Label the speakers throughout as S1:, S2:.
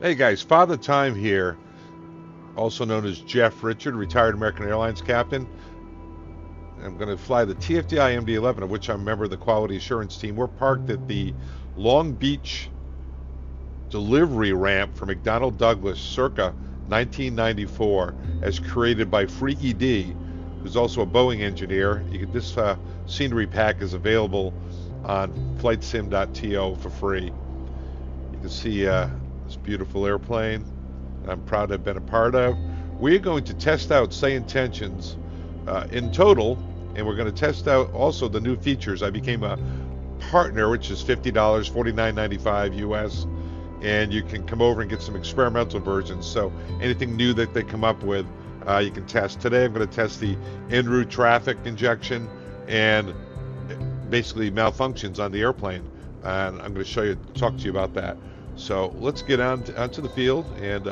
S1: Hey guys, Father Time here, also known as Jeff Richard, retired American Airlines captain. I'm going to fly the TFDi MD-11, of which I'm a member of the Quality Assurance team. We're parked at the Long Beach delivery ramp for McDonnell Douglas circa 1994, as created by Freaky D, who's also a Boeing engineer. This scenery pack is available on flightsim.to for free. You can see this beautiful airplane I'm proud to have been a part of. We're going to test out Say Intentions in total, and we're going to test out also the new features. I became a partner, which is $50, $49.95 US, and you can come over and get some experimental versions. So anything new that they come up with, you can test. Today I'm going to test the en route traffic injection and basically malfunctions on the airplane, and I'm going to talk to you about that. So let's get onto the field, and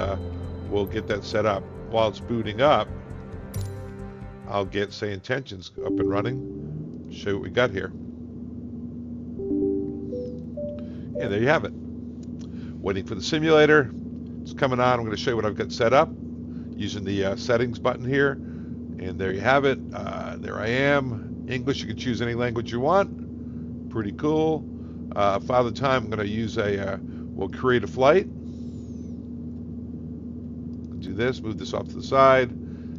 S1: we'll get that set up. While it's booting up, I'll get Say Intentions up and running, show you what we got here. And there you have it. Waiting for the simulator. It's coming on. I'm going to show you what I've got set up using the settings button here. And there you have it. There I am. English, you can choose any language you want. Pretty cool. Father Time, I'm going to use we'll create a flight. Do this, move this off to the side,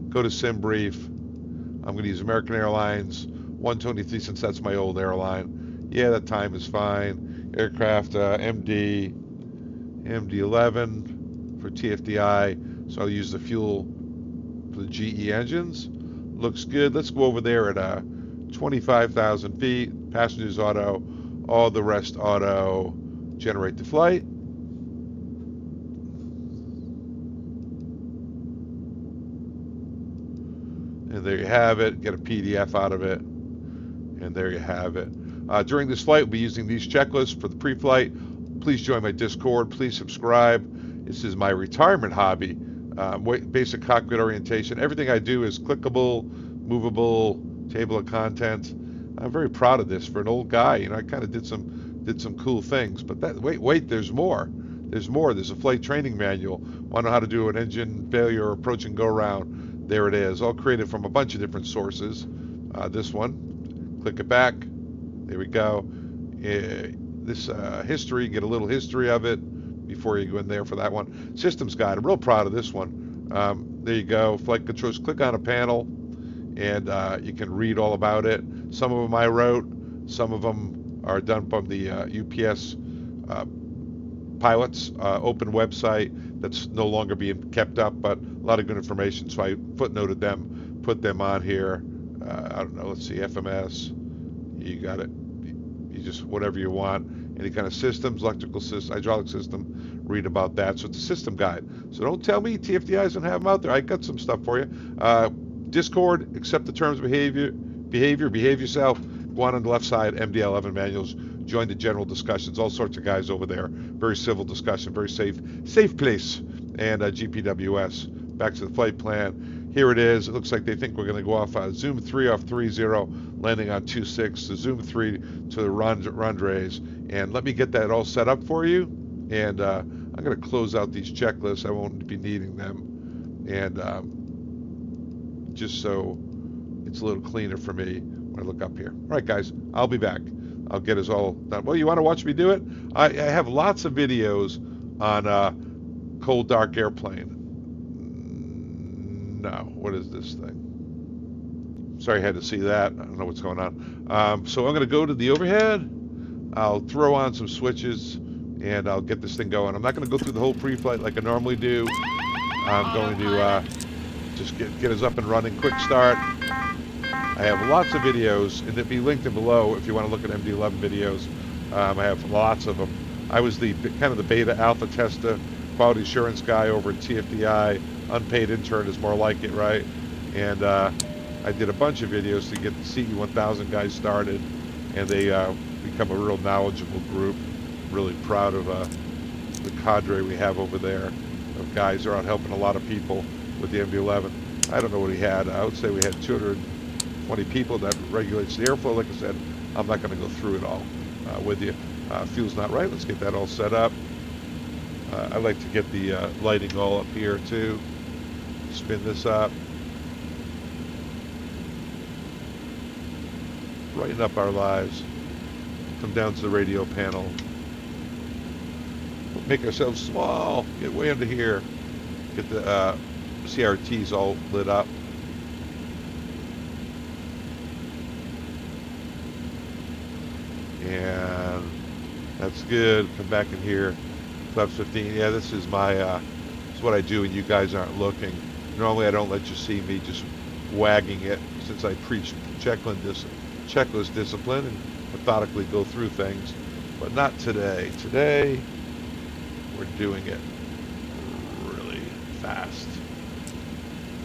S1: go to sim brief. I'm going to use American Airlines 123 since that's my old airline. Yeah, that time is fine. Aircraft MD-11 for TFDi, so I'll use the fuel for the GE engines. Looks good. Let's go over there at 25,000 feet, passengers auto, all the rest auto. Generate the flight. And there you have it. Get a PDF out of it. And there you have it. During this flight, we'll be using these checklists for the pre-flight. Please join my Discord. Please subscribe. This is my retirement hobby. Basic cockpit orientation. Everything I do is clickable, movable, table of contents. I'm very proud of this for an old guy. You know, I kind of did some cool things. But wait, there's more. There's more. There's a flight training manual. Want to know how to do an engine failure approach and go around? There it is, all created from a bunch of different sources. This one, click it back. There we go. This history, get a little history of it before you go in there for that one. Systems guide, I'm real proud of this one. There you go, flight controls, click on a panel, and you can read all about it. Some of them I wrote, some of them are done from the UPS pilots open website that's no longer being kept up, but a lot of good information, so I footnoted them, put them on here. I don't know, let's see, FMS, you got it, you just whatever you want, any kind of systems, electrical system, hydraulic system, read about that. So it's a system guide, so don't tell me TFDi doesn't have them out there. I got some stuff for you. Discord, accept the terms of behavior, behave yourself. Go on the left side, MD-11 manuals, join the general discussions, all sorts of guys over there. Very civil discussion, very safe place. And GPWS, back to the flight plan. Here it is. It looks like they think we're going to go off Zoom 3 off 30, landing on 26, the Zoom 3 to the rendezvous. And let me get that all set up for you. And I'm going to close out these checklists. I won't be needing them. And just so it's a little cleaner for me when I look up here. All right, guys, I'll be back. I'll get us all done. Well, you want to watch me do it? I have lots of videos on cold, dark airplane. No, what is this thing? Sorry, I had to see that. I don't know what's going on. So I'm going to go to the overhead. I'll throw on some switches, and I'll get this thing going. I'm not going to go through the whole pre-flight like I normally do. I'm going to just get us up and running. Quick start. I have lots of videos, and it'll be linked in below if you want to look at MD-11 videos. I have lots of them. I was the kind of the beta alpha tester, quality assurance guy over at TFDi. Unpaid intern is more like it, right? And I did a bunch of videos to get the CE1000 guys started, and they become a real knowledgeable group. Really proud of the cadre we have over there of guys who are out helping a lot of people with the MD-11. I don't know what he had. I would say we had 220 people. That regulates the airflow. Like I said, I'm not going to go through it all with you. Fuel's not right. Let's get that all set up. I like to get the lighting all up here too. Spin this up. Brighten up our lives. Come down to the radio panel. Make ourselves small. Get way under here. Get the CRTs all lit up. And that's good. Come back in here. Flaps 15. Yeah, this is my, this is what I do when you guys aren't looking. Normally I don't let you see me just wagging it, since I preach checklist discipline and methodically go through things. But not today. Today, we're doing it really fast.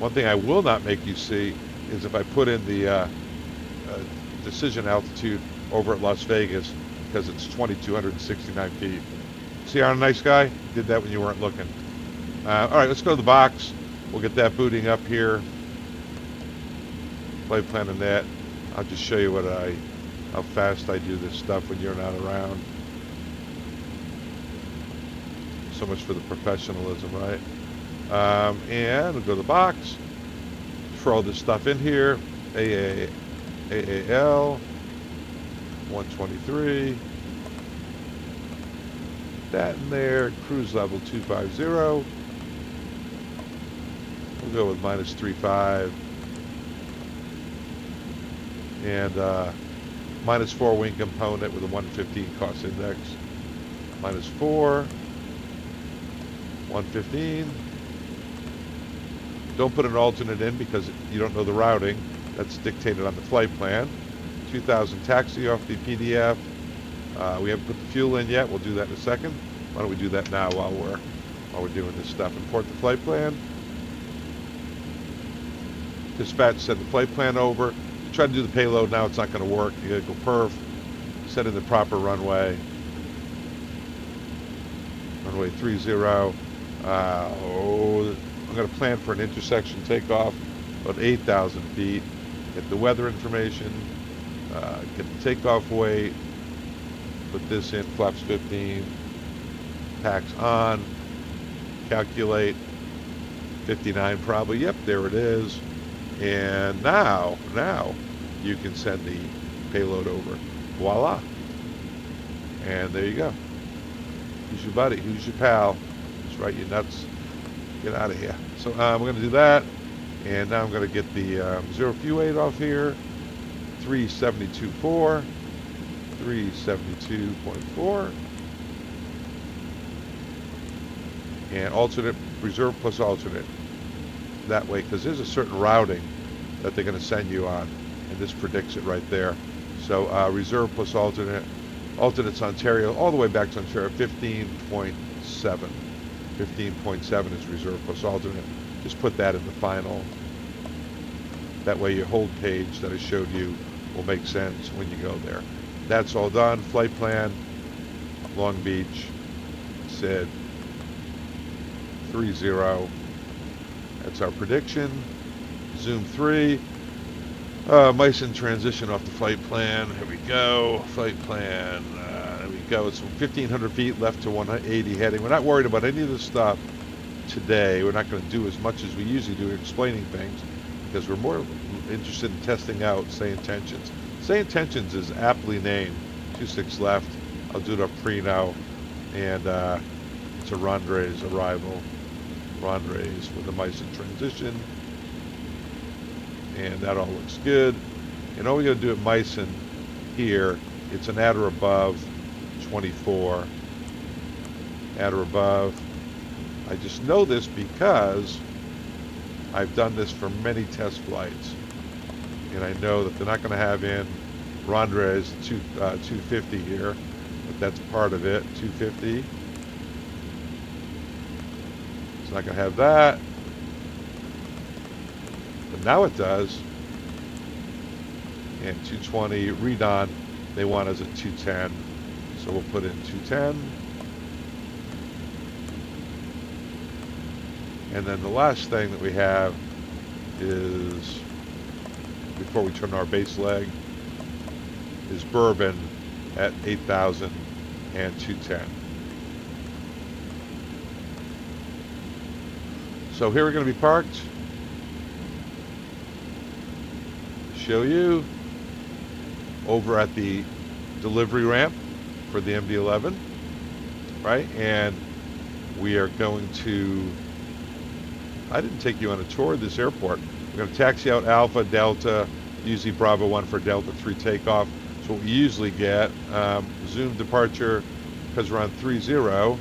S1: One thing I will not make you see is if I put in the decision altitude over at Las Vegas, because it's 2,269 feet. See how nice guy? Did that when you weren't looking. All right, let's go to the box. We'll get that booting up here. Flight plan and that. I'll just show you how fast I do this stuff when you're not around. So much for the professionalism, right? And we'll go to the box. Throw all this stuff in here. AAL 123. That in there. Cruise level 250. We'll go with -35. And -4 wing component with a 115 cost index. -4. 115. Don't put an alternate in because you don't know the routing. That's dictated on the flight plan. 2000 taxi off the PDF. We haven't put the fuel in yet. We'll do that in a second. Why don't we do that now while we're doing this stuff? Import the flight plan. Dispatch send the flight plan over. Try to do the payload now. It's not going to work. You got to go perf. Set in the proper runway. Runway 30. I'm going to plan for an intersection takeoff about 8,000 feet. Get the weather information. Get the takeoff weight. Put this in, flaps 15. Tax on. Calculate. 59 probably. Yep, there it is. And now you can send the payload over. Voila. And there you go. Who's your buddy? Who's your pal? Just right, you nuts. Get out of here. So we're going to do that. And now I'm going to get the 0 fuel weight off here. 372.4. 372.4. And alternate, reserve plus alternate. That way, because there's a certain routing that they're going to send you on. And this predicts it right there. So reserve plus alternate. Alternate's Ontario, all the way back to Ontario, 15.7. 15.7 is reserve plus alternate. Just put that in the final. That way your hold page that I showed you will make sense when you go there. That's all done. Flight plan, Long Beach, SID 30. That's our prediction. Zoom 3. Myson transition off the flight plan. Here we go. Flight plan. There we go. It's 1,500 feet left to 180 heading. We're not worried about any of this stuff today. We're not going to do as much as we usually do explaining things because we're more interested in testing out Say Intentions. Say Intentions is aptly named. 26 left. I'll do it up pre-now. And it's a Rondres arrival. Rondres with a Myson transition. And that all looks good. And all we got to do at Myson here, it's an at or above 24. At or above. I just know this because I've done this for many test flights. And I know that they're not going to have in Rondres 250 here, but that's part of it, 250. It's not going to have that. But now it does. And 220 redon, they want us at 210. So we'll put in 210. And then the last thing that we have is, before we turn our base leg, is Bourbon at 8,000 and 210. So here we're going to be parked. Show you over at the delivery ramp for the MD-11, right? And we are going to, I didn't take you on a tour of this airport. We're going to taxi out Alpha, Delta, usually Bravo 1 for Delta 3 takeoff. So what we usually get, zoom departure, because we're on 30,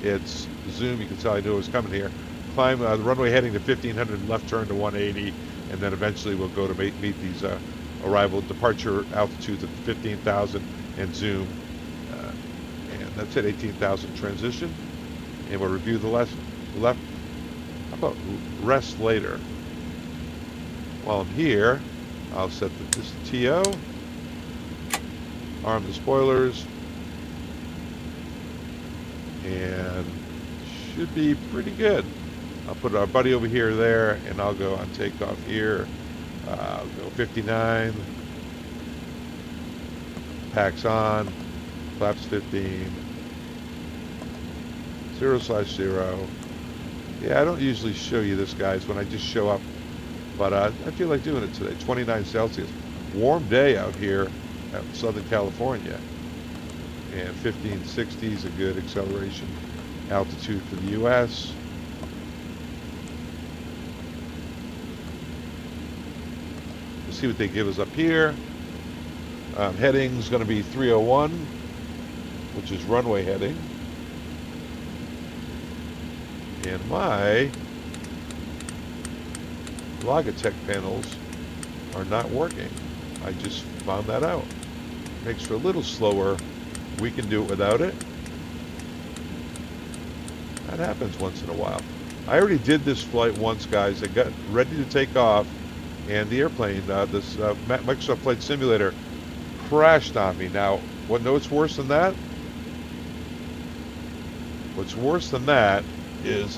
S1: it's zoom, you can tell I knew it was coming here. Climb the runway heading to 1500, left turn to 180, and then eventually we'll go to meet these arrival departure altitudes at 15,000 and zoom. And that's it, 18,000 transition. And we'll review the left. How about rest later? While I'm here, I'll set this TO, arm the spoilers, and should be pretty good. I'll put our buddy over here there, and I'll go on takeoff here. I'll go 59, packs on, flaps 15, 0/0. Yeah, I don't usually show you this, guys, when I just show up, but I feel like doing it today. 29 Celsius, warm day out here at Southern California, and 1560 is a good acceleration altitude for the U.S. See what they give us up here. Heading's going to be 301, which is runway heading. And my Logitech panels are not working. I just found that out. Makes for a little slower. We can do it without it. That happens once in a while. I already did this flight once, guys. I got ready to take off, and the airplane, this Microsoft Flight Simulator, crashed on me. Now, what's worse than that? What's worse than that is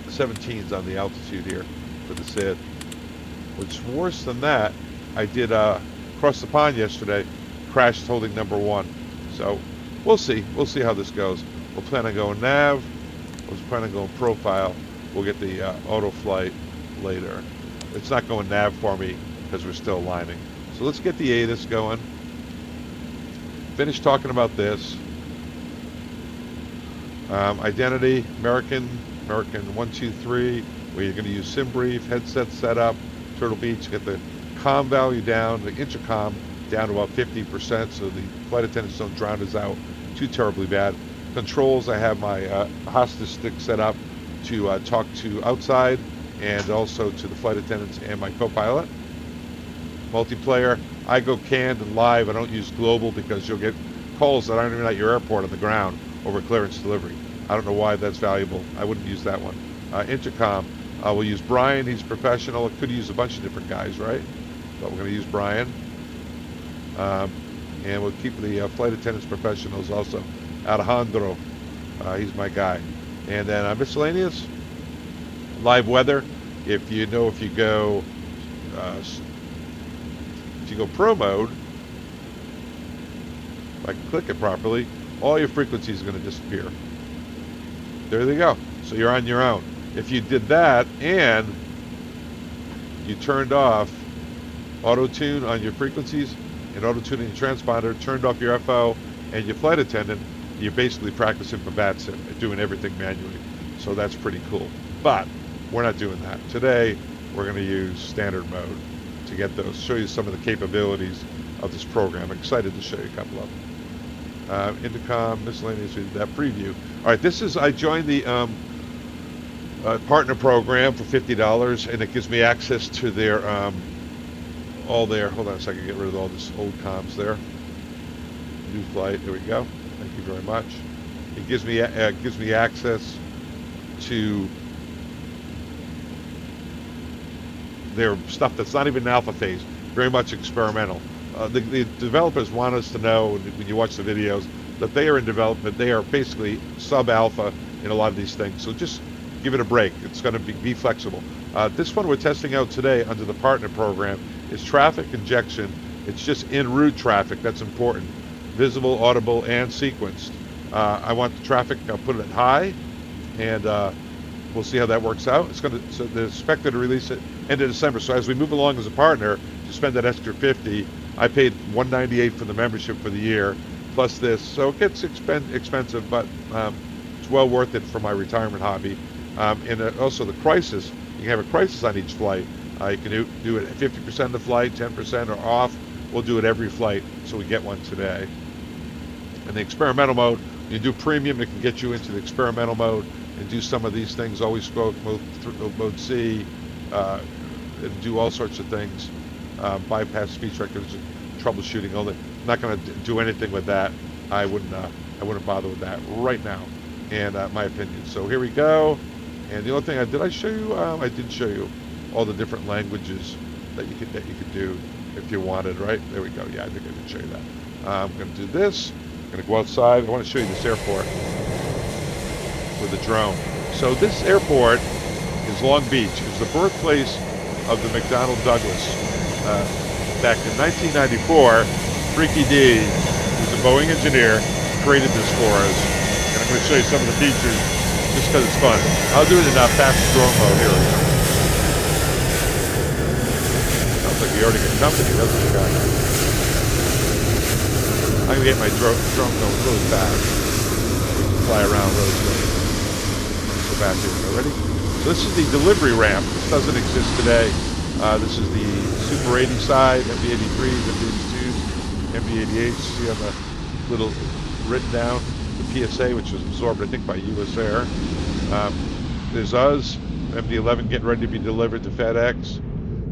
S1: 17's on the altitude here for the SID. What's worse than that, I did cross the pond yesterday, crashed holding number 1. So we'll see. We'll see how this goes. We'll plan on going nav. We'll plan on going profile. We'll get the auto flight later. It's not going nav for me because we're still aligning. So let's get the ATIS going. Finish talking about this. Identity, American 123, where you're going to use SimBrief, headset setup, Turtle Beach, get the comm value down, the intercom down to about 50%, so the flight attendants don't drown us out too terribly bad. Controls, I have my hostage stick set up to talk to outside and also to the flight attendants and my co-pilot. Multiplayer, I go canned and live. I don't use global because you'll get calls that aren't even at your airport on the ground over clearance delivery. I don't know why that's valuable. I wouldn't use that one. Intercom, we'll use Brian. He's professional. It could use a bunch of different guys, right? But we're going to use Brian. And we'll keep the flight attendants professionals also. Alejandro, he's my guy. And then miscellaneous, live weather. If you go pro mode, if I can click it properly, all your frequencies are going to disappear. There they go. So you're on your own. If you did that and you turned off auto-tune on your frequencies and auto-tune in your transponder, turned off your FO and your flight attendant, you're basically practicing for BATSIM and doing everything manually. So that's pretty cool. But we're not doing that. Today, we're going to use standard mode to get those, show you some of the capabilities of this program. I'm excited to show you a couple of them. Intercom, miscellaneous, that preview. All right, I joined the partner program for $50, and it gives me access to their, hold on a second, get rid of all this old comms there. New flight, here we go. Thank you very much. It gives me access to their stuff that's not even in alpha phase, very much experimental. The developers want us to know, when you watch the videos, that they are in development. They are basically sub-alpha in a lot of these things. So just give it a break. It's going to be flexible. This one we're testing out today under the partner program is traffic injection. It's just en route traffic. That's important. Visible, audible, and sequenced. I want the traffic, I'll put it at high, and we'll see how that works out. So they're expected to release it end of December. So as we move along as a partner, to spend that extra 50, I paid $198 for the membership for the year, plus this. So it gets expensive, but it's well worth it for my retirement hobby. And also the crisis, you can have a crisis on each flight. You can do it at 50% of the flight, 10% or off. We'll do it every flight, so we get one today. And the experimental mode, you do premium, it can get you into the experimental mode and do some of these things, always stroke mode C, and do all sorts of things, bypass speech recognition, troubleshooting. I'm not going to do anything with that. I wouldn't bother with that right now, and my opinion. So here we go. And the only thing did I show you? I did show you all the different languages that you could do if you wanted. Right there we go. Yeah, I think I did show you that. I'm going to do this. I'm going to go outside. I want to show you this airport with the drone. So this airport is Long Beach. It's the birthplace of the McDonnell Douglas. Back in 1994, Freaky D, who's a Boeing engineer, created this for us. And I'm going to show you some of the features just because it's fun. I'll do it in fast drone mode. Here we go. Sounds like he already got company, doesn't he, guy? I'm going to get my drone going really fast. Fly around really quick. Go back here. Ready? So this is the delivery ramp. This doesn't exist today. This is the Super 80 side, MD-83s, MD-82s, MD-88s. See on the little written down, the PSA, which was absorbed, I think, by US Air. There's us, MD-11 getting ready to be delivered to FedEx.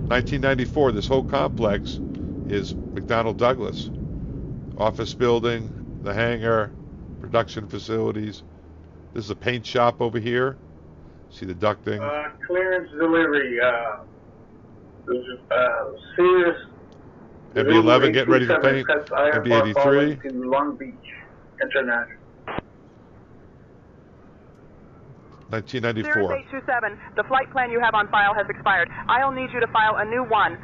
S1: 1994, this whole complex is McDonnell Douglas. Office building, the hangar, production facilities. This is a paint shop over here. See the ducting.
S2: Clearance delivery. Serious.
S1: MD-11 getting ready to paint. MD-83.
S2: In Long Beach International.
S1: 1994.
S3: Cirrus 827, the flight plan you have on file has expired. I'll need you to file a new one.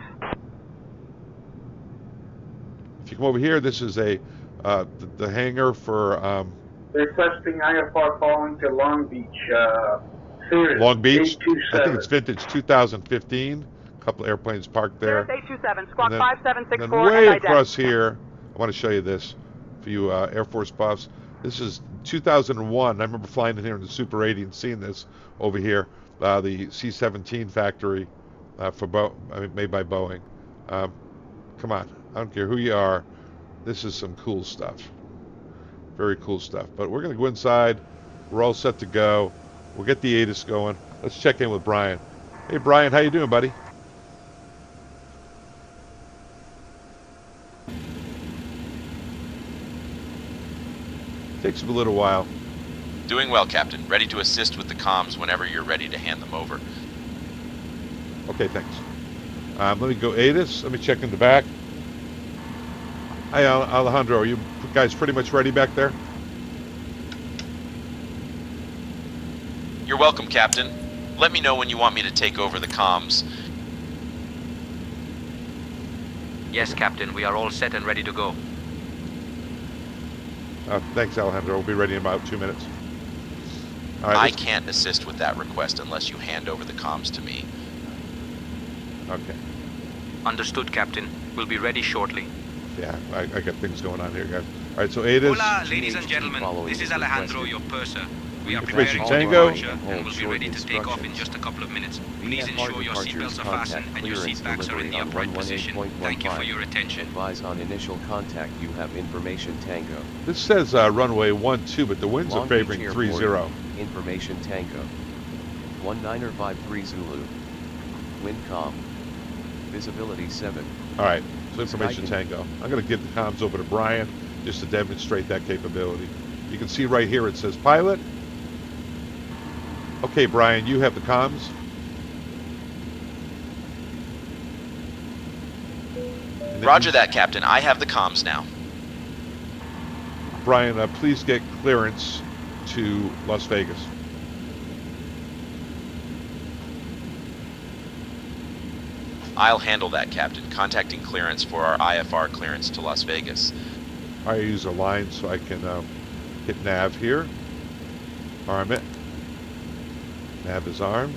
S1: If you come over here, this is the hangar for...
S2: requesting IFR calling to Long Beach. Cirrus
S1: Long Beach?
S2: 827.
S1: I think it's vintage 2015. A couple of airplanes parked there.
S3: Cirrus 827, squawk
S1: And
S3: 5764
S1: then way
S3: and
S1: across here, I want to show you this for you Air Force buffs. This is 2001. I remember flying in here in the Super 80 and seeing this over here. The C-17 factory made by Boeing. Come on. I don't care who you are. This is some cool stuff. Very cool stuff. But we're going to go inside. We're all set to go. We'll get the ATIS going. Let's check in with Brian. Hey, Brian. How you doing, buddy? Takes a little while.
S4: Doing well, Captain. Ready to assist with the comms whenever you're ready to hand them over.
S1: Okay, thanks. Let me go ATIS. Let me check in the back. Hi, Alejandro. Are you guys pretty much ready back there?
S4: You're welcome, Captain. Let me know when you want me to take over the comms.
S5: Yes, Captain. We are all set and ready to go.
S1: Thanks, Alejandro. We'll be ready in about 2 minutes. All right,
S4: I can't assist with that request unless you hand over the comms to me.
S1: Okay.
S5: Understood, Captain. We'll be ready shortly.
S1: Yeah, I got things going on here, guys. All right, so ATIS.
S5: Hola, ladies and gentlemen. This is Alejandro, your purser. We are
S1: Information
S5: preparing
S1: Tango.
S5: for departure and will be ready to take off in just a couple of minutes. Please ensure your seatbelts are fastened and your seat backs are in the upright position. Thank you for your attention.
S6: Advise on initial contact you have information Tango.
S1: This says runway 12, but the winds
S6: Long
S1: are favoring
S6: Beach
S1: 30.
S6: Airport, information Tango. 1953 Zulu. Wind calm. Visibility 7.
S1: All right, so information Tango. I'm going to give the comms over to Brian just to demonstrate that capability. You can see right here it says pilot. Okay, Brian, you have the comms.
S4: Roger that, Captain. I have the comms now.
S1: Brian, please get clearance to Las Vegas.
S4: I'll handle that, Captain. Contacting clearance for our IFR clearance to Las Vegas.
S1: I use a line so I can hit nav here. Arm it. Nav is armed.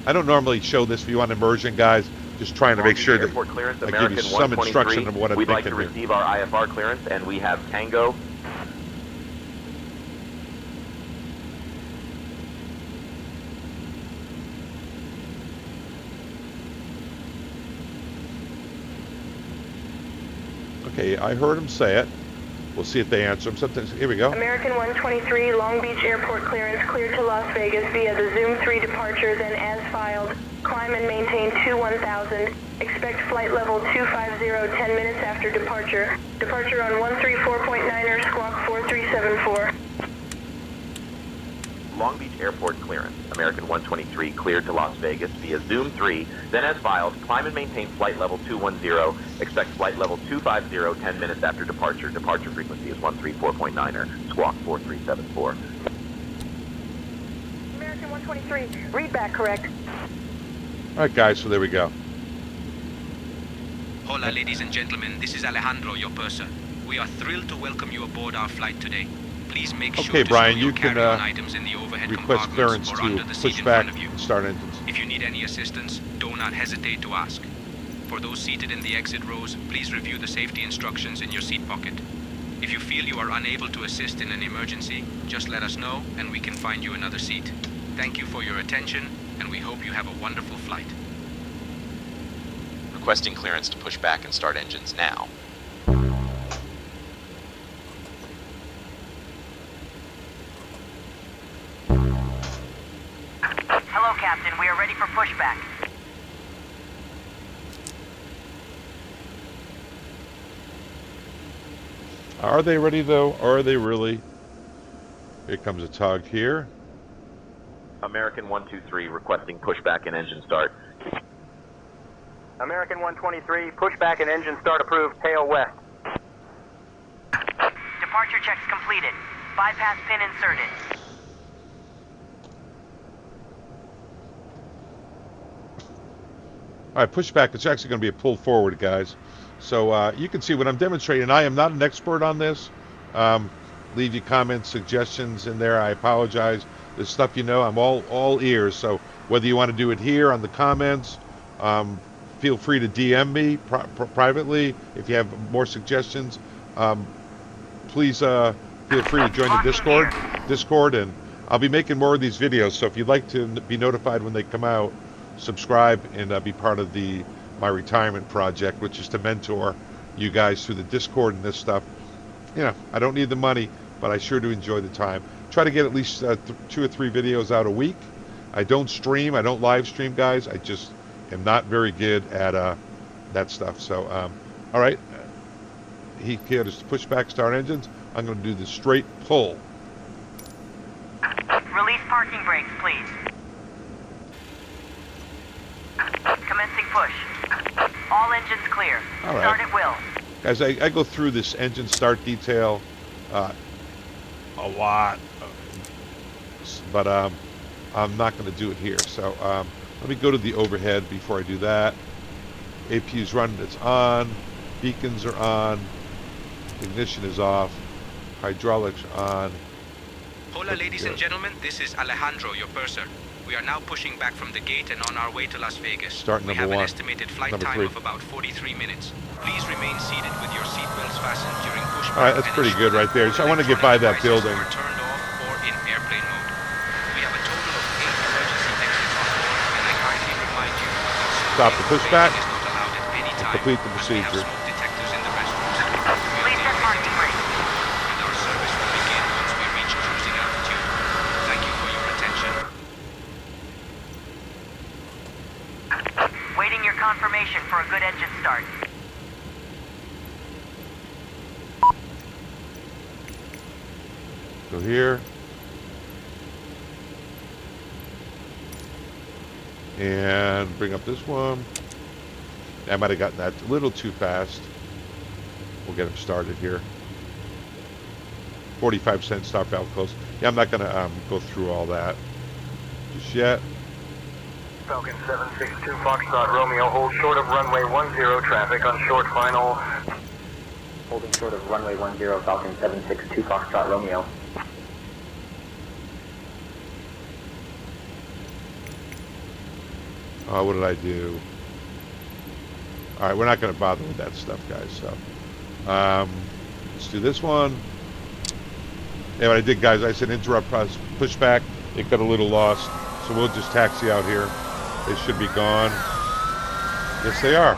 S1: I don't normally show this view on immersion, guys. Just trying to make sure that
S4: Airport clearance,
S1: I give you
S4: American
S1: some instruction
S4: 123.
S1: of what I'm
S4: We'd like
S1: thinking
S4: to
S1: here.
S4: receive our IFR clearance, and we have Tango.
S1: Okay, I heard him say it. We'll see if they answer him. Sometimes, here we go.
S7: American 123, Long Beach Airport clearance cleared to Las Vegas via the Zoom 3 departures and as filed. Climb and maintain 21,000. Expect flight level 250 10 minutes after departure. Departure on 134.9er squawk 4374.
S4: Long Beach Airport clearance, American 123 cleared to Las Vegas via Zoom 3, then as filed, climb and maintain flight level 210, expect flight level 250 10 minutes after departure. Departure frequency is 134.9er, squawk 4374.
S7: American 123, read back correct.
S1: All right, guys, so there we go.
S5: Hola, ladies and gentlemen. This is Alejandro, your purser. We are thrilled to welcome you aboard our flight today. Please make sure
S1: Okay,
S5: to
S1: Brian,
S5: store your
S1: you can
S5: carry-on items in the overhead
S1: request clearance
S5: compartments or under
S1: to
S5: the seat
S1: push
S5: in
S1: back
S5: front of you.
S1: and start engines.
S5: If you need any assistance, do not hesitate to ask. For those seated in the exit rows, please review the safety instructions in your seat pocket. If you feel you are unable to assist in an emergency, just let us know and we can find you another seat. Thank you for your attention, and we hope you have a wonderful flight.
S4: Requesting clearance to push back and start engines now.
S8: Hello, Captain. We are ready for pushback.
S1: Are they ready, though? Are they really? Here comes a tug here.
S4: American 123 requesting pushback and engine start.
S2: American 123, pushback and engine start approved, tail west.
S8: Departure checks completed. Bypass pin inserted.
S1: All right, pushback. It's actually going to be a pull forward, guys. So you can see what I'm demonstrating. I am not an expert on this. Leave your comments, suggestions in there. I apologize. There's stuff you know. I'm all ears. So whether you want to do it here on the comments, feel free to DM me privately if you have more suggestions. Please feel free to join the Discord, and I'll be making more of these videos. So if you'd like to be notified when they come out, subscribe and be part of my retirement project, which is to mentor you guys through the Discord and this stuff. You know, I don't need the money, but I sure do enjoy the time. Try to get at least 2 or 3 videos out a week. I don't stream. I don't live stream, guys. I just am not very good at that stuff. So, all right. He can just push back, start engines. I'm going to do the straight pull.
S8: Release parking brakes, please. Commencing push. All engines clear.
S1: All right.
S8: Start at will.
S1: Guys, I go through this engine start detail a lot, but I'm not going to do it here. So let me go to the overhead before I do that. APU's running, it's on. Beacons are on. Ignition is off. Hydraulics are on.
S5: Hola, ladies and gentlemen. This is Alejandro, your purser. We are now pushing back from the gate and on our way to Las Vegas.
S1: Start
S5: we
S1: number
S5: have an
S1: 1.
S5: estimated flight
S1: Number
S5: time
S1: 3.
S5: of about 43 minutes. Please remain seated with your seatbelts fastened during pushback.
S1: All right, that's pretty good right there. So I want to get by that building.
S5: Are turned off or in airplane mode. We have a total of 8 emergency exits on board, and I kindly remind you that
S1: Stop the pushback.
S5: is not allowed at any time.
S1: Complete the
S5: as we have
S1: procedure.
S5: smoke detectors in the restrooms.
S8: Please set parking brakes.
S5: And our service will begin once we reach cruising altitude. Thank you for your attention.
S8: Waiting your confirmation for a good engine start.
S1: Go here. And bring up this one. I might have gotten that a little too fast. We'll get him started here. 45-cent stop valve close. Yeah, I'm not going to go through all that just yet.
S2: Falcon 762 Foxtrot Romeo, hold short of runway 10, traffic on short final.
S9: Holding short of runway 10, Falcon 762 Foxtrot Romeo.
S1: What did I do? All right, we're not going to bother with that stuff, guys. So let's do this one. Yeah, what I did, guys, I said interrupt pushback. It got a little lost, so we'll just taxi out here. They should be gone. Yes, they are.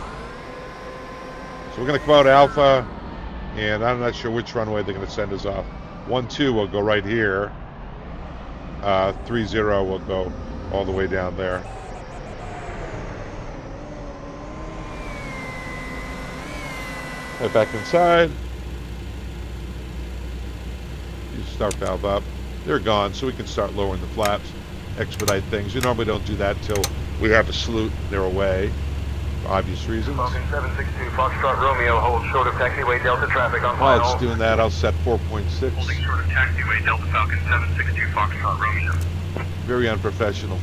S1: So we're going to come out Alpha, and I'm not sure which runway they're going to send us off. 12 will go right here. 30 will go all the way down there. Head back inside. You start valve up. They're gone, so we can start lowering the flaps, expedite things. You normally don't do that till we have a salute. They're away, for obvious reasons.
S2: Falcon 762 Foxtrot Romeo, hold short of taxiway Delta traffic on
S1: While
S2: final.
S1: it's doing that, I'll set 4.6.
S2: Holding short of taxiway Delta Falcon 762 Foxtrot Romeo.
S1: Very unprofessional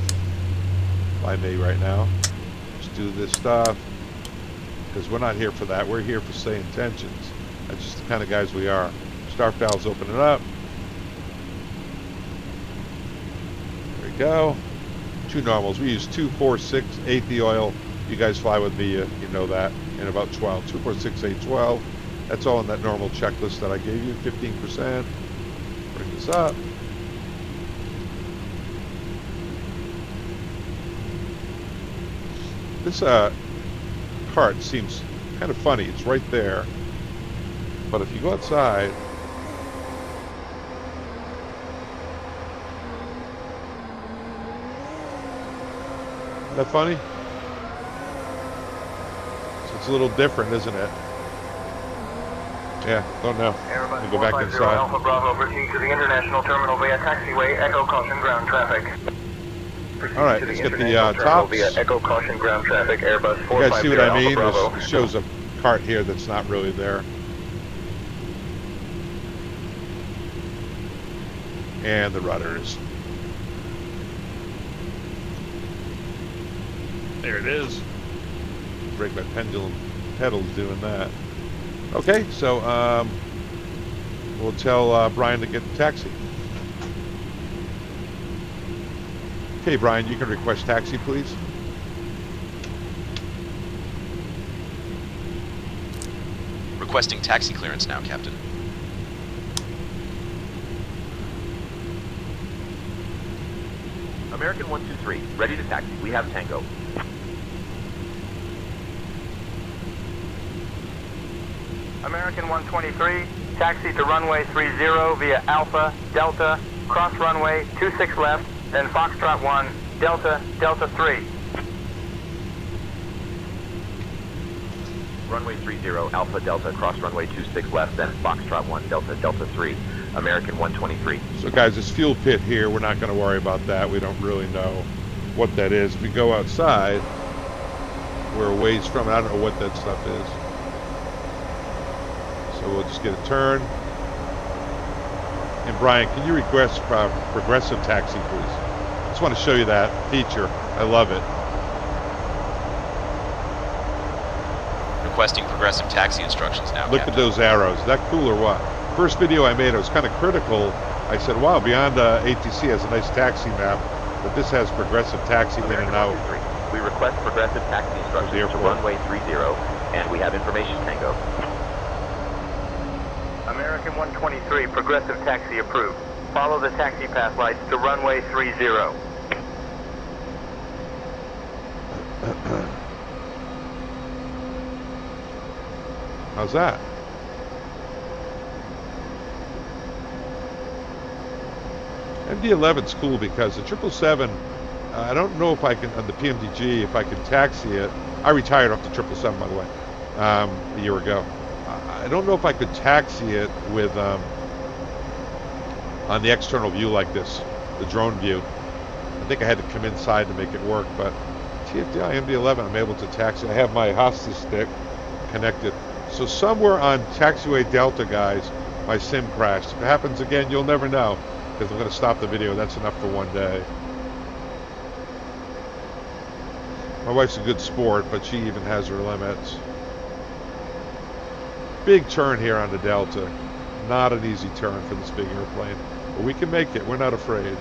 S1: by me right now. Just do this stuff, because we're not here for that. We're here for saying tensions. That's just the kind of guys we are. Start valves opening up. There we go. 2 normals. We use 2, 4, 6, 8 the oil. You guys fly with me, you know that. And about 12. 2, 4, 6, 8, 12. That's all in that normal checklist that I gave you. 15%. Bring this up. This cart seems kind of funny. It's right there. But if you go outside, isn't that funny? So it's a little different, isn't it? Yeah, don't know. Let me go back inside.
S2: Alpha Bravo, proceed to the international terminal via taxiway, echo caution ground traffic.
S1: All right, let's get the tops.
S2: Via echo caution ground traffic, Airbus 450
S1: You guys see what I mean?
S2: Bravo.
S1: This shows a cart here that's not really there. And the rudders. There it is. Break my pendulum pedals doing that. Okay, so we'll tell Brian to get the taxi. Okay, Brian, you can request taxi, please.
S10: Requesting taxi clearance now, Captain.
S4: American 123, ready to taxi. We have Tango.
S2: American 123, taxi to runway 30 via Alpha, Delta, cross runway 26 left, then Foxtrot 1, Delta, Delta 3.
S4: Runway 30, Alpha, Delta, cross runway 26 left, then Foxtrot 1, Delta, Delta 3. American 123.
S1: So guys, this fuel pit here, we're not going to worry about that. We don't really know what that is. If we go outside, we're a ways from it. I don't know what that stuff is. So we'll just get a turn. And Brian, can you request progressive taxi, please? I just want to show you that feature. I love it.
S10: Requesting progressive taxi instructions now,
S1: Look
S10: Captain.
S1: at those arrows. Is that cool or what? First video I made, I was kind of critical. I said, wow, Beyond ATC has a nice taxi map, but this has progressive taxi in and out.
S4: We request progressive taxi instructions to runway 30, and we have information Tango.
S2: American 123, progressive taxi approved. Follow the taxi path lights to runway 30.
S1: How's that? MD-11's cool because the 777, I don't know if I can, on the PMDG, if I can taxi it. I retired off the 777, by the way, a year ago. I don't know if I could taxi it with, on the external view like this, the drone view. I think I had to come inside to make it work, but TFDi MD-11, I'm able to taxi. I have my hostage stick connected. So somewhere on taxiway Delta, guys, my sim crashed. If it happens again, you'll never know, because I'm going to stop the video. That's enough for one day. My wife's a good sport, but she even has her limits. Big turn here on the Delta. Not an easy turn for this big airplane, but we can make it. We're not afraid.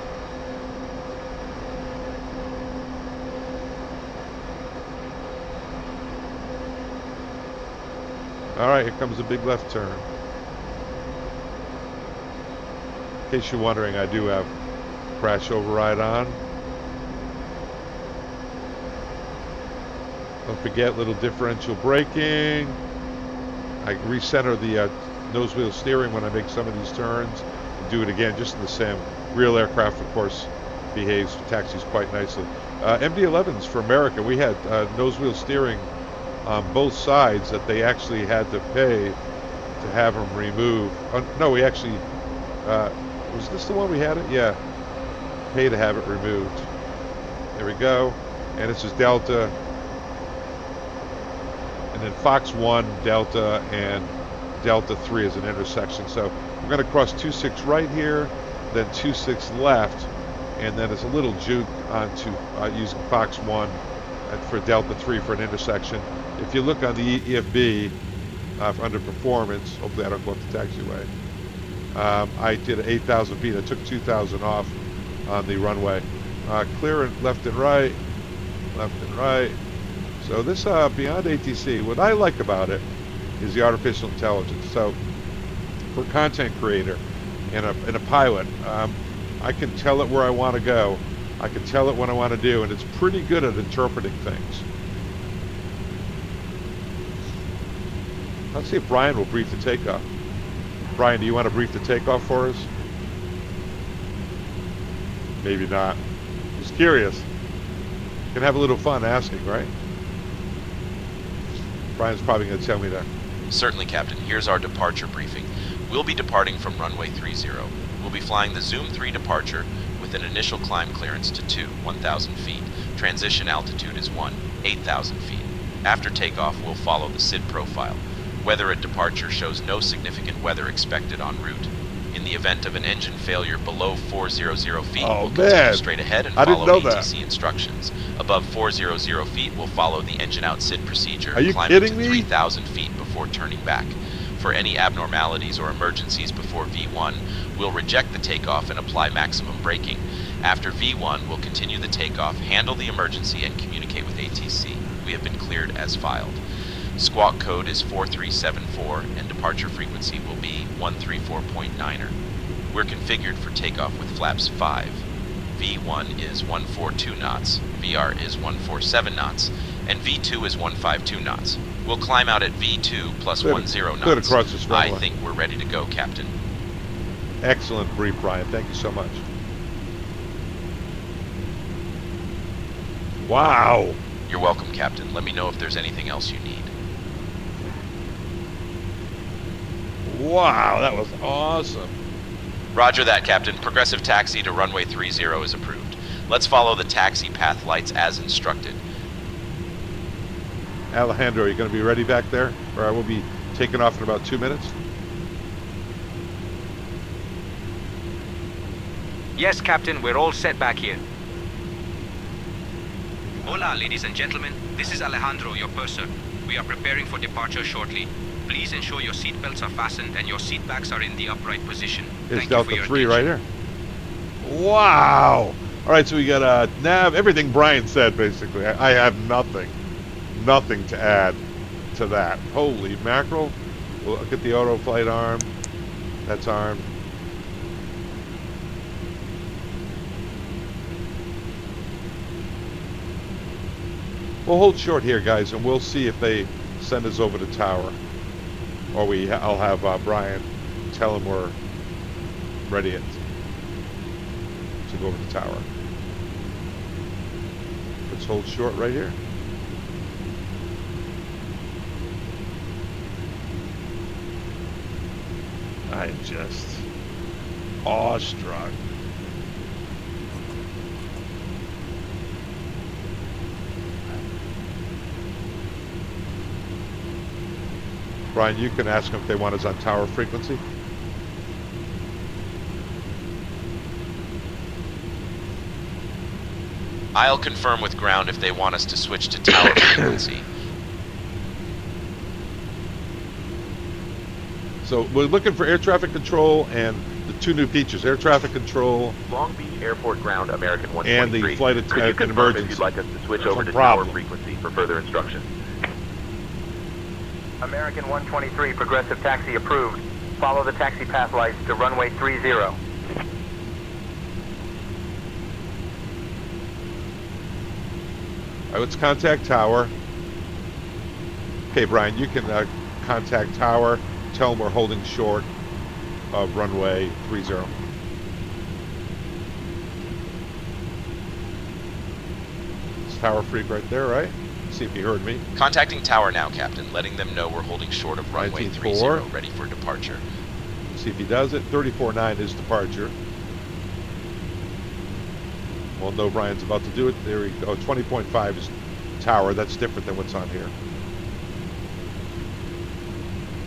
S1: All right, here comes a big left turn. In case you're wondering, I do have crash override on. Don't forget little differential braking. I recenter the nose wheel steering when I make some of these turns. And do it again just in the sim. Real aircraft, of course, behaves, taxis quite nicely. MD-11s for America, we had nose wheel steering on both sides that they actually had to pay to have them removed. No, we actually, was this the one we had it? Yeah, pay to have it removed. There we go. And this is Delta. And then Fox 1, Delta, and Delta 3 is an intersection. So we're going to cross 26 right here, then 26 left, and then it's a little juke onto using Fox 1 for Delta 3 for an intersection. If you look on the EFB under performance, hopefully I don't go up the taxiway, I did 8,000 feet. I took 2,000 off on the runway. Clear left and right, left and right. So this beyond ATC, what I like about it is the artificial intelligence. So for a content creator and a pilot, I can tell it where I want to go. I can tell it what I want to do, and it's pretty good at interpreting things. Let's see if Brian will brief the takeoff. Brian, do you want to brief the takeoff for us? Maybe not. Just curious. Can have a little fun asking, right? Brian's probably going to tell me that.
S10: Certainly, Captain. Here's our departure briefing. We'll be departing from runway 30. We'll be flying the Zoom 3 departure with an initial climb clearance to 1,000 feet. Transition altitude is 8,000 feet. After takeoff, we'll follow the SID profile. Weather at departure shows no significant weather expected en route. In the event of an engine failure below 400 feet, we'll continue straight ahead and follow ATC instructions. Above 400 feet, we'll follow the engine out SID procedure and climb to 3,000 feet before turning back. For any abnormalities or emergencies before V1, we'll reject the takeoff and apply maximum braking. After V1, we'll continue the takeoff, handle the emergency, and communicate with ATC. We have been cleared as filed. Squawk code is 4374 and departure frequency will be 134.9er. We're configured for takeoff with flaps 5. V1 is 142 knots, VR is 147 knots, and V2 is 152 knots. We'll climb out at V2 plus 10 knots. I think we're ready to go, Captain.
S1: Excellent brief, Brian. Thank you so much. Wow.
S10: You're welcome, Captain. Let me know if there's anything else you need.
S1: Wow, that was awesome.
S10: Roger that, Captain. Progressive taxi to runway 30 is approved. Let's follow the taxi path lights as instructed.
S1: Alejandro, are you going to be ready back there? Or I will be taking off in about 2 minutes.
S5: Yes, Captain, we're all set back here. Hola, ladies and gentlemen. This is Alejandro, your purser. We are preparing for departure shortly. Please ensure your seatbelts are fastened and your seat backs are in the upright position.
S1: It's Delta 3 right here. Wow! All right, so we got a nav, everything Brian said, basically. I have nothing to add to that. Holy mackerel. We'll look at the auto flight arm. That's armed. We'll hold short here, guys, and we'll see if they send us over the tower. Or I'll have Brian tell him we're ready to go over the tower. Let's hold short right here. I'm just awestruck. Brian, you can ask them if they want us on tower frequency.
S10: I'll confirm with ground if they want us to switch to tower frequency.
S1: So we're looking for air traffic control and the two new features, air traffic control,
S4: Long Beach Airport ground, American 123.
S1: and the flight
S4: and
S1: emergency.
S4: If you'd like us to switch over to tower frequency for further instructions.
S2: American 123, progressive taxi approved. Follow the taxi path lights to runway 30.
S1: All right, let's contact tower. Okay, Brian, you can contact tower. Tell them we're holding short of runway 30. It's Tower Freak right there, right? See if you heard me.
S10: Contacting tower now, Captain, letting them know we're holding short of runway 30,
S1: 19-4.
S10: ready for departure.
S1: See if he does it. 34.9 is departure. Well, no, Brian's about to do it. There we go. 20.5 is tower. That's different than what's on here.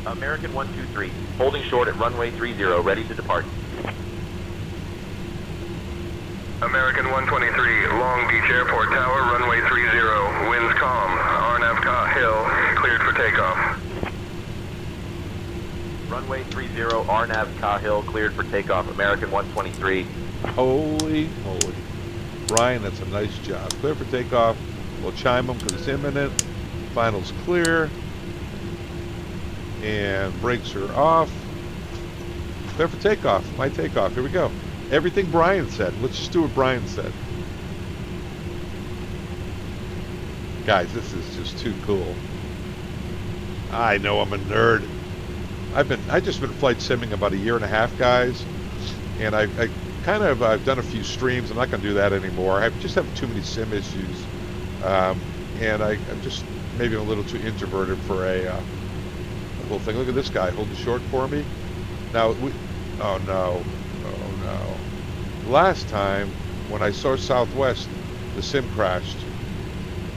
S4: American 123, holding short at runway 30, ready to depart.
S11: American 123, Long Beach Airport Tower, runway 30, winds calm, RNAV Hill, cleared for takeoff.
S4: Runway 30, RNAV Hill, cleared for takeoff, American 123.
S1: Holy moly. Brian, that's a nice job. Clear for takeoff. We'll chime him because it's imminent. Finals clear. And brakes are off. Clear for takeoff. My takeoff. Here we go. Everything Brian said. Let's just do what Brian said. Guys, this is just too cool. I know I'm a nerd. I've just been flight simming about 1.5 years, guys. And I've done a few streams. I'm not going to do that anymore. I just have too many sim issues. And I'm just maybe a little too introverted for a little thing. Look at this guy holding short for me. Now, oh no. Last time, when I saw Southwest, the sim crashed.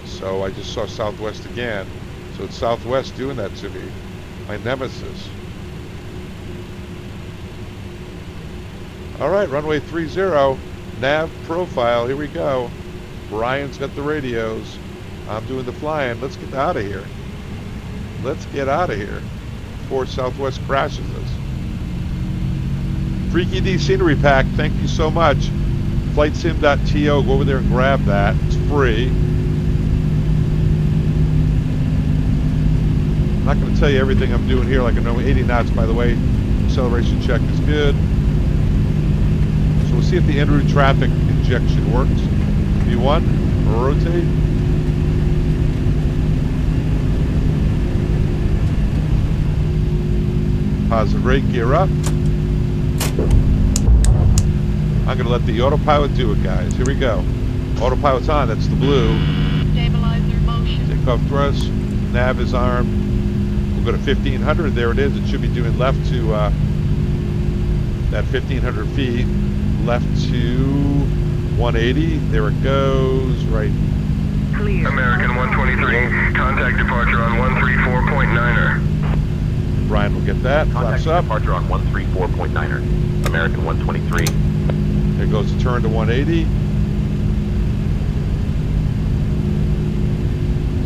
S1: So I just saw Southwest again. So it's Southwest doing that to me. My nemesis. All right, runway 30, nav profile, here we go. Brian's got the radios. I'm doing the flying. Let's get out of here. Let's get out of here before Southwest crashes us. Freaky D Scenery Pack, thank you so much. Flightsim.to, go over there and grab that. It's free. I'm not going to tell you everything I'm doing here like I know. 80 knots, by the way. Acceleration check is good. So we'll see if the en route traffic injection works. V1, rotate. Positive rate, gear up. I'm going to let the autopilot do it, guys. Here we go. Autopilot's on. That's the blue.
S12: Stabilizer motion.
S1: Takeoff thrust. Nav is armed. We'll go to 1500. There it is. It should be doing left to that 1500 feet. Left to 180. There it goes. Right.
S11: Clear. American 123, contact departure on 134.9er.
S1: Brian will get that. Flaps up.
S4: Departure on 134.9er. American 123.
S1: There goes the turn to 180.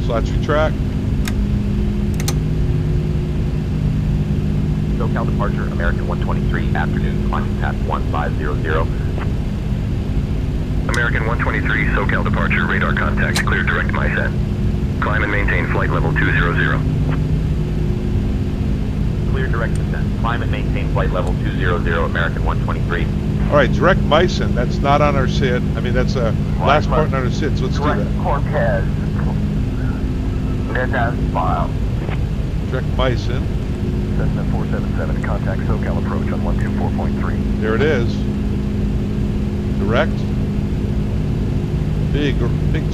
S1: Slots retract.
S4: SoCal departure, American 123, afternoon, climbing path 1500.
S11: American 123, SoCal departure, radar contact, clear direct MySat. Climb and maintain flight level 200.
S4: Clear direct descent. Climb and maintain flight level 200, American 123.
S1: All right, direct Myson. That's not on our SID. I mean, that's a last part on our SID, so let's do that.
S2: Cortez. Then as filed.
S1: Direct Myson.
S2: Cessna 477 to contact SoCal approach on 124.3.
S1: There it is. Direct. Big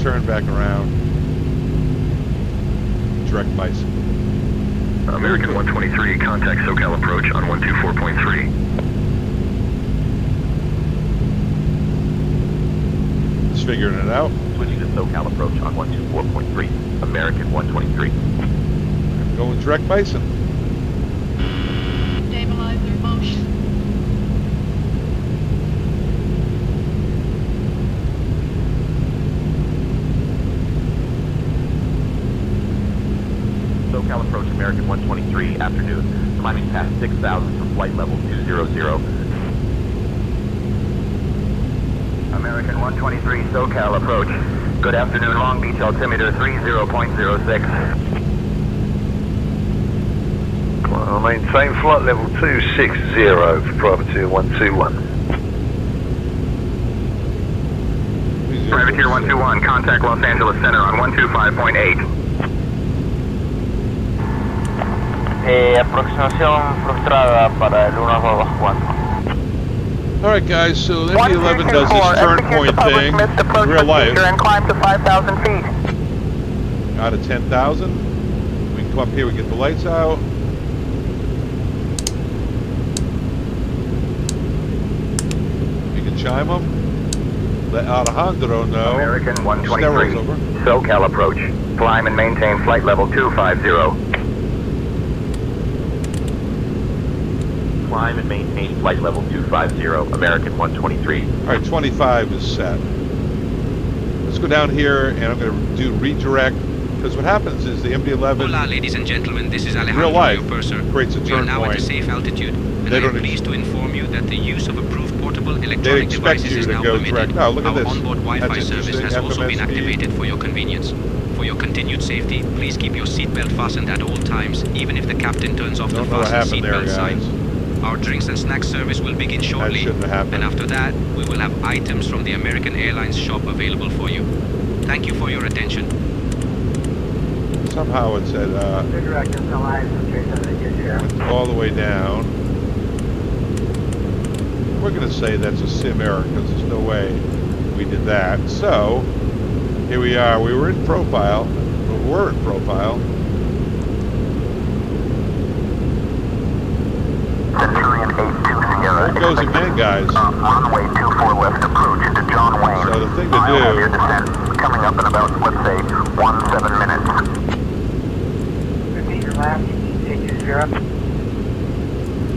S1: turn back around. Direct Myson.
S11: American 123, contact SoCal approach on 124.3.
S1: Just figuring it out.
S4: Switching to SoCal approach on 124.3. American 123.
S1: Going direct Myson.
S12: Stabilizer motion.
S4: SoCal approach, American 123, afternoon, climbing past 6,000 from flight level 200.
S2: American 123, SoCal approach. Good afternoon, Long Beach altimeter 30.06.
S11: I'll maintain flight level 260 for Privateer 121.
S2: Privateer 121, contact Los Angeles Center on 125.8.
S13: Aproximación frustrada para el 124.
S1: Alright guys, so the MD-11 does this turn point thing in real life.
S3: And climb to 5,000 feet.
S1: Out of 10,000. We can come up here, we get the lights out. You can chime them. Let Alejandro know.
S2: American 123, SoCal approach. Climb and maintain flight level 250.
S4: Climb and maintain flight level 250, American 123.
S1: Alright, 25 is set. Let's go down here and I'm going to do redirect, because what happens is the MD-11
S5: Hola, ladies and gentlemen, this is
S1: in
S5: Alejandro,
S1: real life
S5: your purser.
S1: creates a
S5: We are
S1: turn
S5: now at a
S1: point.
S5: safe altitude, and
S1: They
S5: I am
S1: don't
S5: pleased to inform you that the use of approved portable
S1: They
S5: electronic
S1: expect
S5: devices
S1: you
S5: is
S1: to
S5: now
S1: go
S5: permitted.
S1: direct. Oh, look at
S5: Our
S1: this.
S5: onboard Wi-Fi
S1: That's
S5: service has
S1: interesting.
S5: also been
S1: FMS feed.
S5: activated for your convenience. For your continued safety, please keep your seatbelt fastened at all times, even if the captain turns off the
S1: Don't know what
S5: fasten
S1: happened there,
S5: seatbelt sign.
S1: guys.
S5: Our drinks and snacks service will begin shortly,
S1: shouldn't have happened.
S5: and after that, we will have items from the American Airlines shop available for you. Thank you for your attention.
S1: Somehow it said all the way down. We're going to say that's a sim error because there's no way we did that. So here we are. We were in profile. We were in profile.
S2: Centurion 82 Sierra.
S1: There goes again, guys.
S2: Runway 24 left approach to John Wayne.
S1: So the thing to
S2: Mile of
S1: do-
S2: your descent coming up in about, let's say, 17 minutes. Repeat your last, 82 Sierra.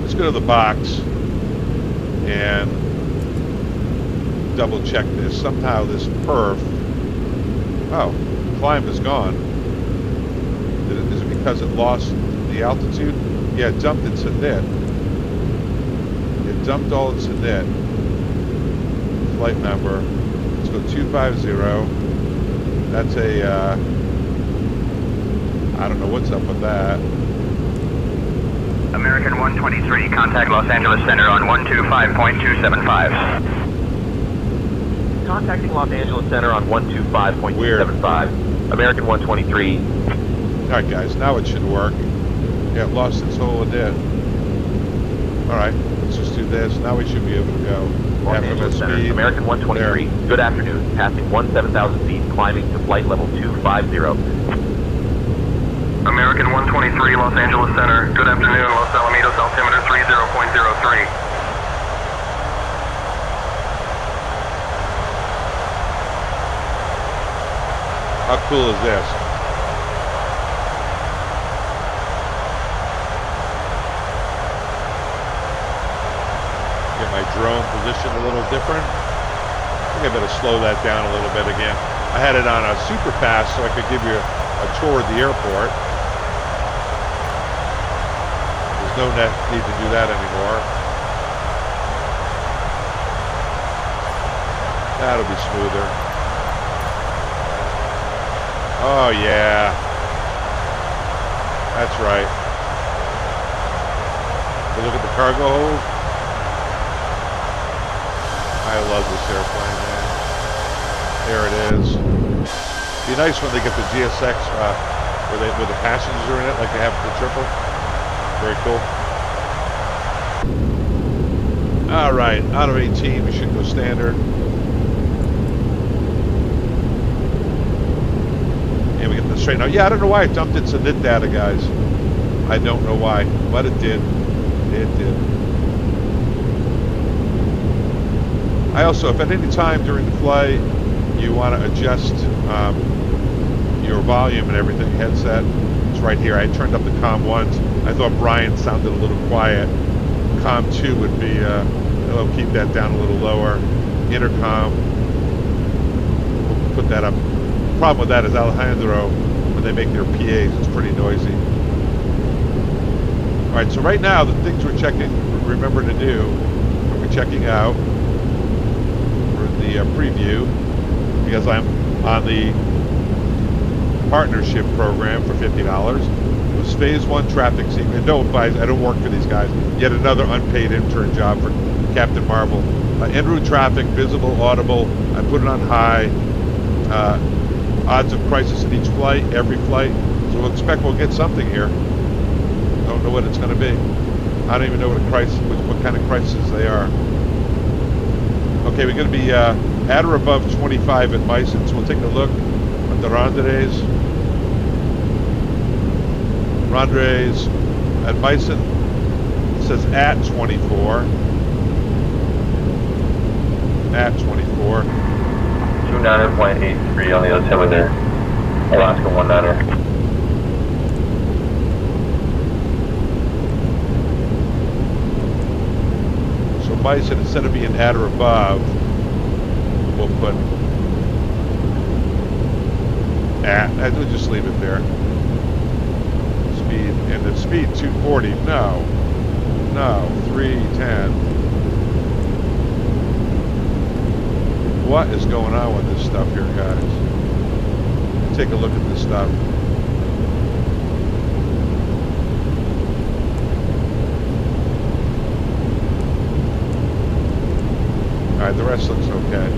S1: Let's go to the box and double check this. Somehow this perf. Oh, climb is gone. Is it because it lost the altitude? Yeah, it dumped its net. It dumped all its net. Flight number. Let's go 250. That's a, I don't know what's up with that.
S2: American 123, contact Los Angeles Center on 125.275.
S4: Contacting Los Angeles Center on 125.275. American 123.
S1: Alright guys, now it should work. Yeah, it lost its whole net. Alright, let's just do this. Now we should be able to go.
S4: Los Angeles Center, American 123.
S1: There.
S4: Good afternoon. Passing 17,000 feet, climbing to flight level 250.
S11: American 123, Los Angeles Center. Good afternoon, Los Alamitos, altimeter 30.03.
S1: How cool is this? Get my drone positioned a little different. I think I better slow that down a little bit again. I had it on a super fast so I could give you a tour of the airport. There's no need to do that anymore. That'll be smoother. Oh yeah. That's right. But look at the cargo hold. I love this airplane, man. There it is. Be nice when they get the GSX where the passengers are in it, like they have the triple. Very cool. All right, out of 18, we should go standard. And we get this straight. Now, yeah, I don't know why it dumped its init data, guys. I don't know why, but it did. It did. I also, if at any time during the flight you want to adjust your volume and everything, headset, it's right here. I turned up the COM 1s. I thought Brian sounded a little quiet. COM 2 would be, it'll keep that down a little lower. Intercom, we'll put that up. The problem with that is Alejandro, when they make their PAs, it's pretty noisy. All right, so right now, the things we're checking, remember to do, we're checking out for the preview, because I'm on the partnership program for $50. We'll is phase 1 traffic sequence. And no advice, I don't work for these guys. Yet another unpaid intern job for Captain Marvel. En route traffic, visible, audible. I put it on high. Odds of crisis at each flight, every flight. So we'll expect we'll get something here. Don't know what it's going to be. I don't even know what kind of crisis they are. Okay, we're going to be at or above 25 at Meissen, so we'll take a look at the rendezvous. Rendezvous at Meissen, it says at 24. At 24.
S9: 29.83 on the other side with their Alaska 19er.
S1: So Meissen, instead of being at or above, we'll put at. We'll just leave it there. Speed, and the speed 240. No, 310. What is going on with this stuff here, guys? Take a look at this stuff. Alright, the rest looks okay.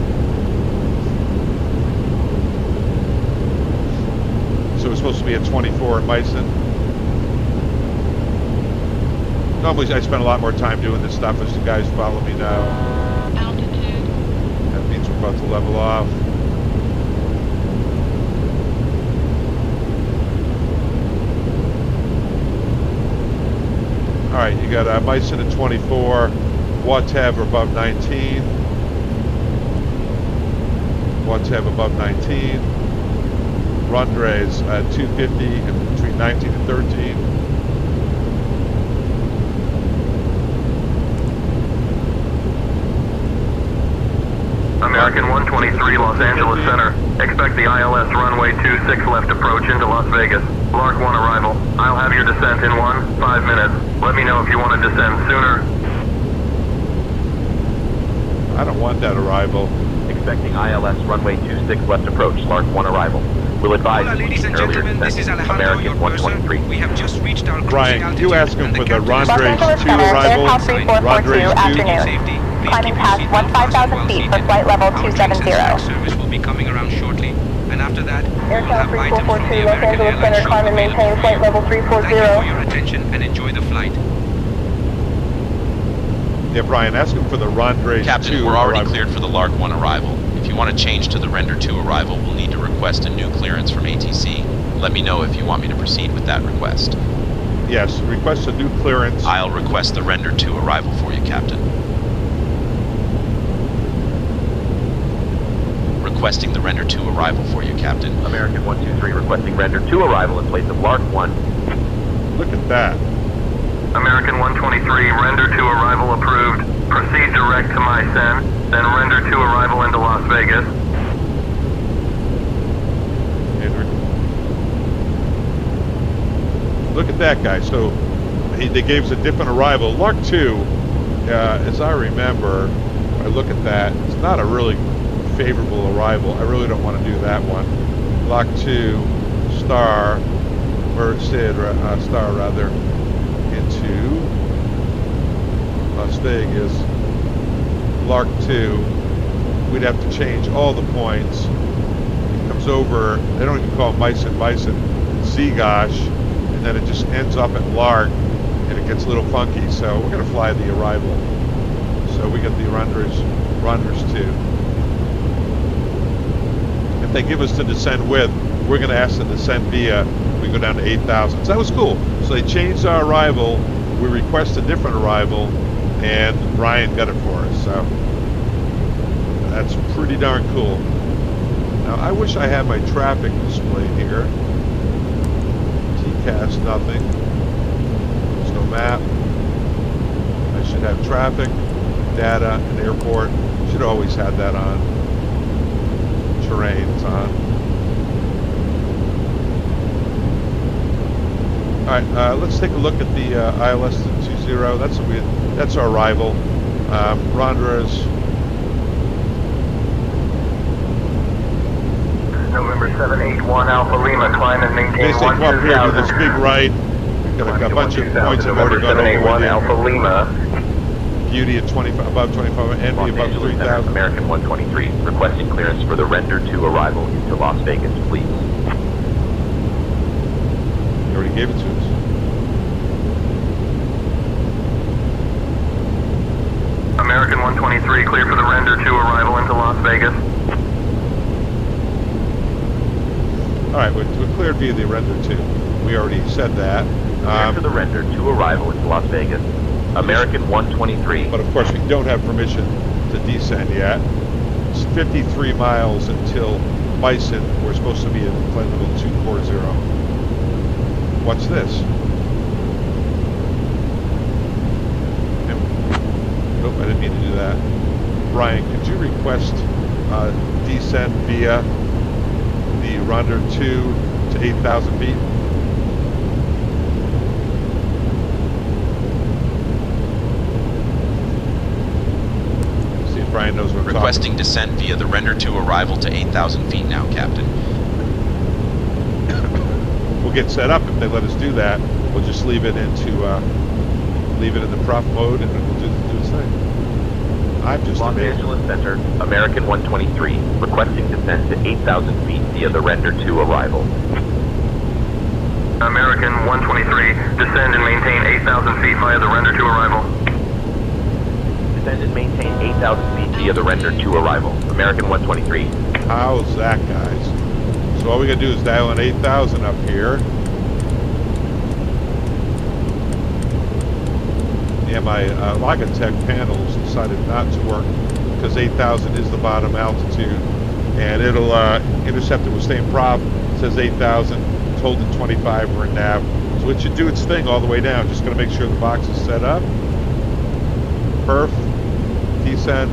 S1: So we're supposed to be at 24 at Meissen. Normally I spend a lot more time doing this stuff, as you guys follow me now.
S12: Altitude.
S1: That means we're about to level off. Alright, you got Meissen at 24, Watab above 19. Watab above 19. Rendezvous at 250 and between 19 and 13.
S11: American 123, Los Angeles Center. Expect the ILS runway 26 left approach into Las Vegas. Lark 1 arrival. I'll have your descent in 5 minutes. Let me know if you want to descend sooner.
S1: I don't want that arrival.
S4: Expecting ILS runway 26 left approach, Lark 1 arrival. We'll advise
S5: Hola, ladies and gentlemen, this is Alejandro, your purser. We have just reached our cruising altitude.
S1: You ask him for the Rendezvous 2
S7: Arrival.
S1: arrival.
S7: Afternoon. Climbing past 15,000 feet for flight level 270.
S5: Service will be coming around shortly, and after that,
S7: Air Cal 3442, Los Angeles Center, climb and maintain flight level 340.
S5: Thank you for your attention and enjoy the flight.
S1: Yeah, Brian, ask him for the Rendezvous 2
S10: Captain, we're already
S1: arrival.
S10: cleared for the Lark 1 arrival. If you want to change to the Render 2 arrival, we'll need to request a new clearance from ATC. Let me know if you want me to proceed with that request.
S1: Yes, request a new clearance.
S10: I'll request the Render 2 arrival for you, Captain. Requesting the Render 2 arrival for you, Captain.
S4: American 123 requesting Render 2 arrival in place of Lark 1.
S1: Look at that.
S11: American 123, Render 2 arrival approved. Proceed direct to Meissen, then Render 2 arrival into Las Vegas.
S1: Look at that guy. So they gave us a different arrival. Lark 2, as I remember, if I look at that, it's not a really favorable arrival. I really don't want to do that one. Lark 2, Star, or Sid, Star rather, into Las Vegas. Lark 2, we'd have to change all the points. It comes over, they don't even call it Meissen, Zigosh, and then it just ends up at Lark, and it gets a little funky, so we're going to fly the arrival. So we get the Renders 2. If they give us the descend with, we're going to ask to descend via, we go down to 8,000. So that was cool. So they changed our arrival, we request a different arrival, and Ryan got it for us. So that's pretty darn cool. Now I wish I had my traffic displayed here. TCAS, nothing. There's no map. I should have traffic, data, and airport. Should always have that on. Terrain's on. Alright, let's take a look at the ILS 20. That's our arrival. Rendezvous.
S11: November 781 Alpha Lima, climb and maintain
S1: They say come up here to this big right, Got a bunch of points I've already gone over with you.
S11: Alpha Lima.
S1: Beauty at 25, above 25, Envy
S4: Los
S1: above
S4: Angeles Center,
S1: 3,000.
S4: American 123, requesting clearance for the render 2 arrival into Las Vegas, please.
S1: You already gave it to us.
S11: American 123, clear for the render 2 arrival into Las Vegas.
S1: All right, we're cleared via the render 2. We already said that.
S4: Clear for the render 2 arrival into Las Vegas. American 123.
S1: But of course, we don't have permission to descend yet. It's 53 miles until Bison. We're supposed to be at flight level 240. What's this? Nope, I didn't mean to do that. Brian, could you request descend via the render 2 to 8,000 feet? Brian knows what we're
S10: requesting descent via the render 2 arrival to 8,000 feet now, Captain.
S1: We'll get set up if they let us do that. We'll just leave it into leave it in the prop mode and we'll do its thing. I'm just
S4: Los
S1: amazed.
S4: Angeles Center, American 123, requesting descent to 8,000 feet via the render 2 arrival.
S11: American 123, descend and maintain 8,000 feet via the render 2 arrival.
S4: Descend and maintain 8,000 feet via the render 2 arrival. American 123.
S1: How's that, guys? So all we gotta do is dial in 8,000 up here. Yeah, my Logitech panels decided not to work because 8,000 is the bottom altitude, and it'll intercept it with same prop. It says 8,000. It's holding 25. We're in nav, so it should do its thing all the way down. Just gonna make sure the box is set up. Perf. Descend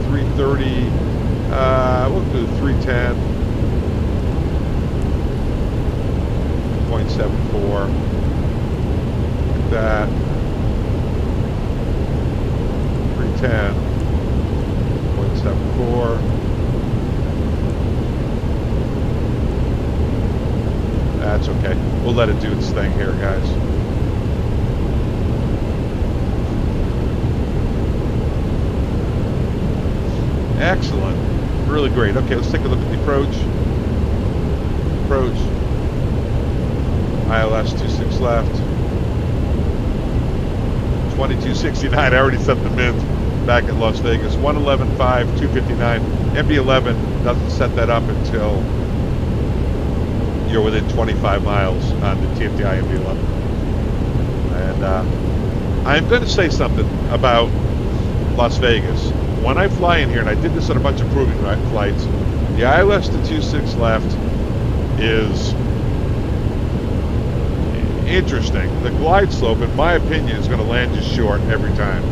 S1: 330, we'll do 310, 0.74, like that, 310, 0.74, that's okay, we'll let it do its thing here, guys. Excellent. Really great. Okay, let's take a look at the approach. Approach. ILS 26 left. 2269. I already set the mint back at Las Vegas. 111.5, 259. MD-11 doesn't set that up until you're within 25 miles on the TFDi MD-11. And I'm going to say something about Las Vegas. When I fly in here, and I did this on a bunch of proving flights, the ILS to 26 left is interesting. The glide slope, in my opinion, is going to land you short every time.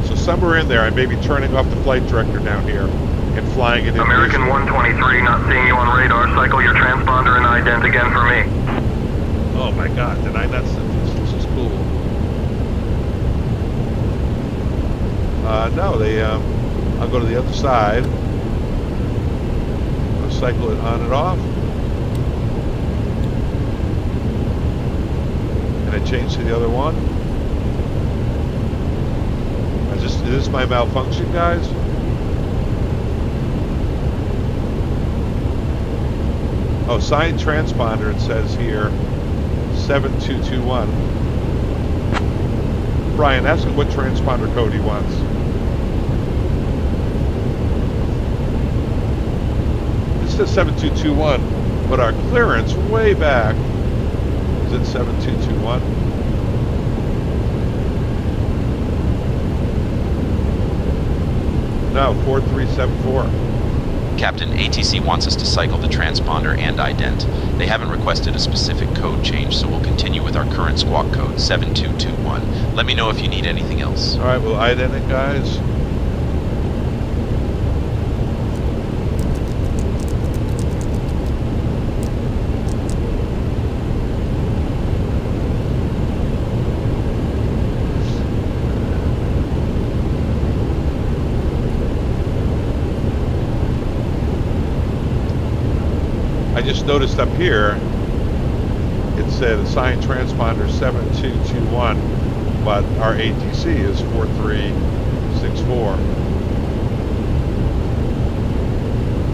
S1: So somewhere in there, I may be turning off the flight director down here and flying it in.
S11: American 123, not seeing you on radar. Cycle your transponder and ident again for me.
S1: Oh my God, did I not set this? This is cool. No, they, I'll go to the other side. I'll cycle it on and off. And I change to the other one. Is this my malfunction, guys? Oh, signed transponder, it says here, 7221. Brian, ask him what transponder code he wants. It says 7221, but our clearance way back is at 7221. No, 4374.
S10: Captain, ATC wants us to cycle the transponder and ident. They haven't requested a specific code change, so we'll continue with our current squawk code, 7221. Let me know if you need anything else.
S1: All right, we'll ident it, guys. I just noticed up here, it's said assigned transponder 7221, but our ATC is 4364.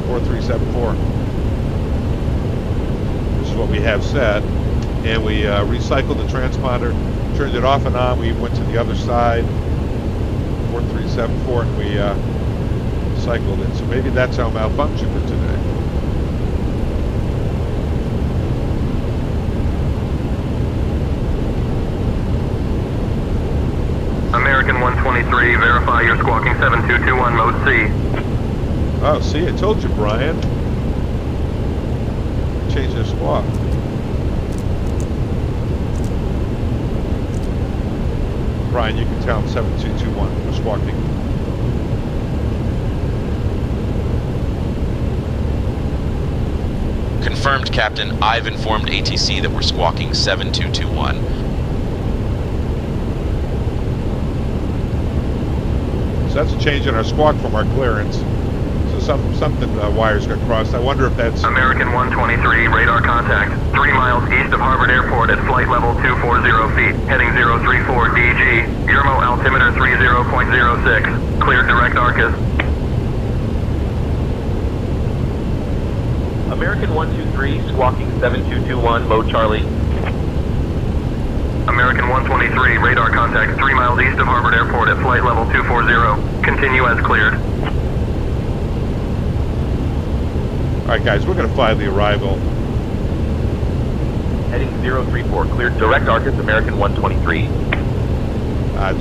S1: 4374. Which is what we have set. And we recycled the transponder, turned it off and on. We went to the other side, 4374, and we cycled it. So maybe that's our malfunction for today.
S11: American 123, verify you're squawking 7221 mode C.
S1: Oh, see, I told you, Brian. Change their squawk. Brian, you can tell him 7221. We're squawking.
S10: Confirmed, Captain. I've informed ATC that we're squawking 7221.
S1: So that's a change in our squawk from our clearance. So something wires got crossed. I wonder if that's...
S11: American 123, radar contact. 3 miles east of Harvard Airport at flight level 240 feet. Heading 034 DG. Yermo altimeter 30.06. Cleared direct ARCIS.
S4: American 123, squawking 7221, mode Charlie.
S11: American 123, radar contact 3 miles east of Harvard Airport at flight level 240. Continue as cleared.
S1: Alright guys, we're going to fly the arrival.
S4: Heading 034, cleared direct ARCIS, American 123.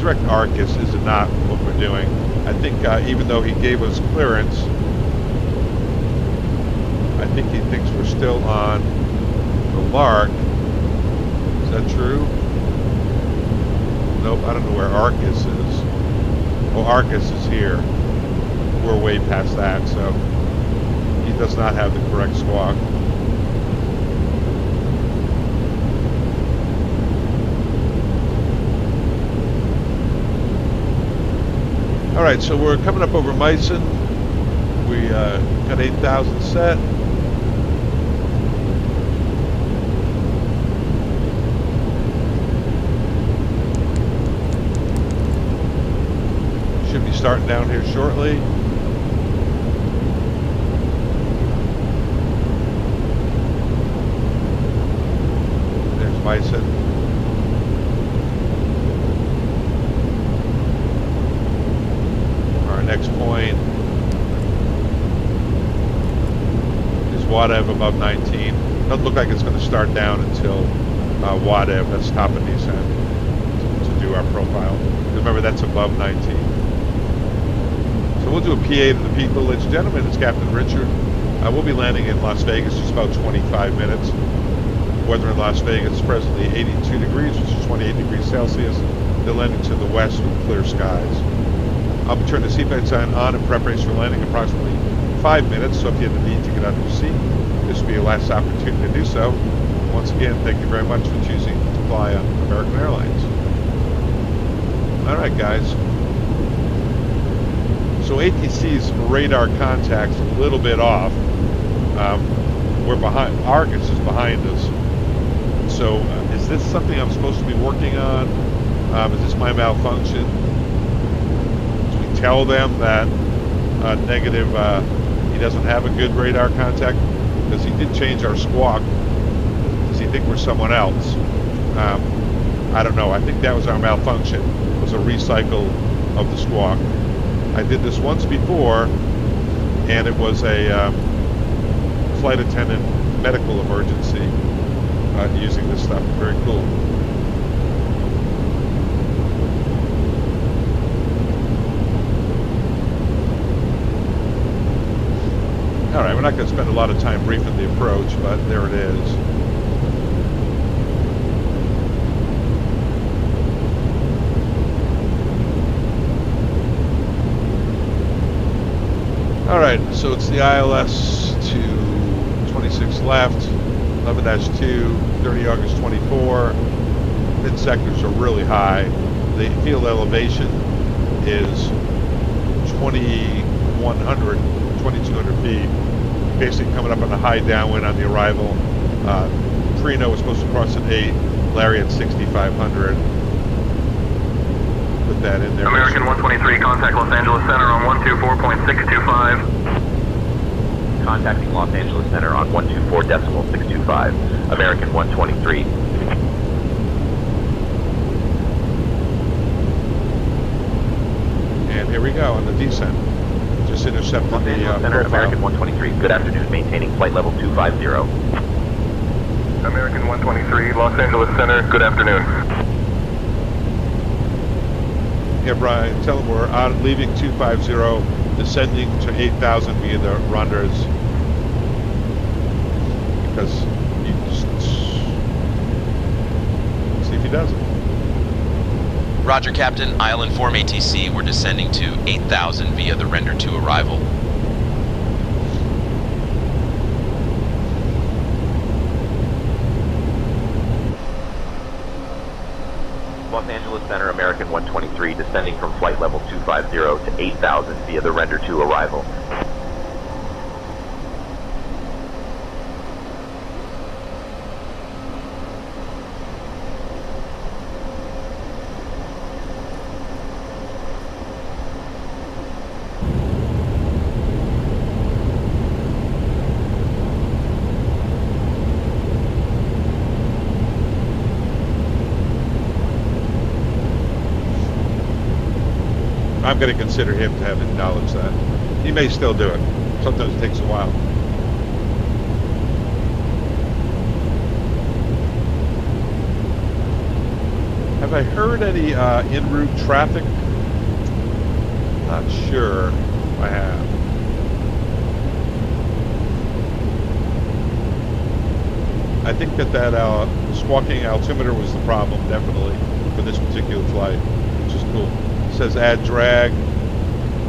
S1: Direct ARCIS is not what we're doing. I think even though he gave us clearance, I think he thinks we're still on the Lark. Is that true? Nope, I don't know where ARCIS is. Oh, ARCIS is here. We're way past that, so he does not have the correct squawk. Alright, so we're coming up over Meissen. We got 8,000 set. Should be starting down here shortly. There's Meissen. Our next point is Wadev above 19. Doesn't look like it's going to start down until Wadev, that's top of descent, to do our profile. Remember, that's above 19. So we'll do a PA to the people. Ladies and gentlemen, it's Captain Richard. We'll be landing in Las Vegas just about 25 minutes. Weather in Las Vegas is presently 82 degrees, which is 28 degrees Celsius. They're landing to the west with clear skies. I'll be turning the seatbelt sign on in preparation for landing in approximately 5 minutes, so if you have the need to get out of your seat, this will be your last opportunity to do so. Once again, thank you very much for choosing to fly on American Airlines. Alright guys. So ATC's radar contact's a little bit off. We're behind, Argus is behind us. So is this something I'm supposed to be working on? Is this my malfunction? Do we tell them that negative, he doesn't have a good radar contact? Because he did change our squawk. Does he think we're someone else? I don't know. I think that was our malfunction. It was a recycle of the squawk. I did this once before, and it was a flight attendant medical emergency using this stuff. Very cool. All right, we're not going to spend a lot of time briefing the approach, but there it is. All right, so it's the ILS to 26 left, 11-2, 30 August 24. Mid sectors are really high. The field elevation is 2,100, 2,200 feet. Basically coming up on a high downwind on the arrival. Trino was supposed to cross at 8, Larry at 6,500. Put that in there.
S11: American 123, contact Los Angeles Center on 124.625.
S4: Contacting Los Angeles Center on 124.625. American 123.
S1: And here we go on the descent. Just intercepted
S4: Los Angeles Center, American 123. Good afternoon, maintaining flight level 250.
S11: American 123, Los Angeles Center, good afternoon.
S1: Yeah, Brian, tell them we're out, leaving 250, descending to 8,000 via the Ronders. Because you just see if he does it.
S10: Roger, Captain. I'll inform ATC we're descending to 8,000 via the render 2 arrival.
S4: Los Angeles Center, American 123, descending from flight level 250 to 8,000 via the render 2 arrival.
S1: I'm going to consider him to have acknowledged that. He may still do it. Sometimes it takes a while. Have I heard any en route traffic? Not sure if I have. I think that squawking altimeter was the problem, definitely, for this particular flight, which is cool. It says add drag.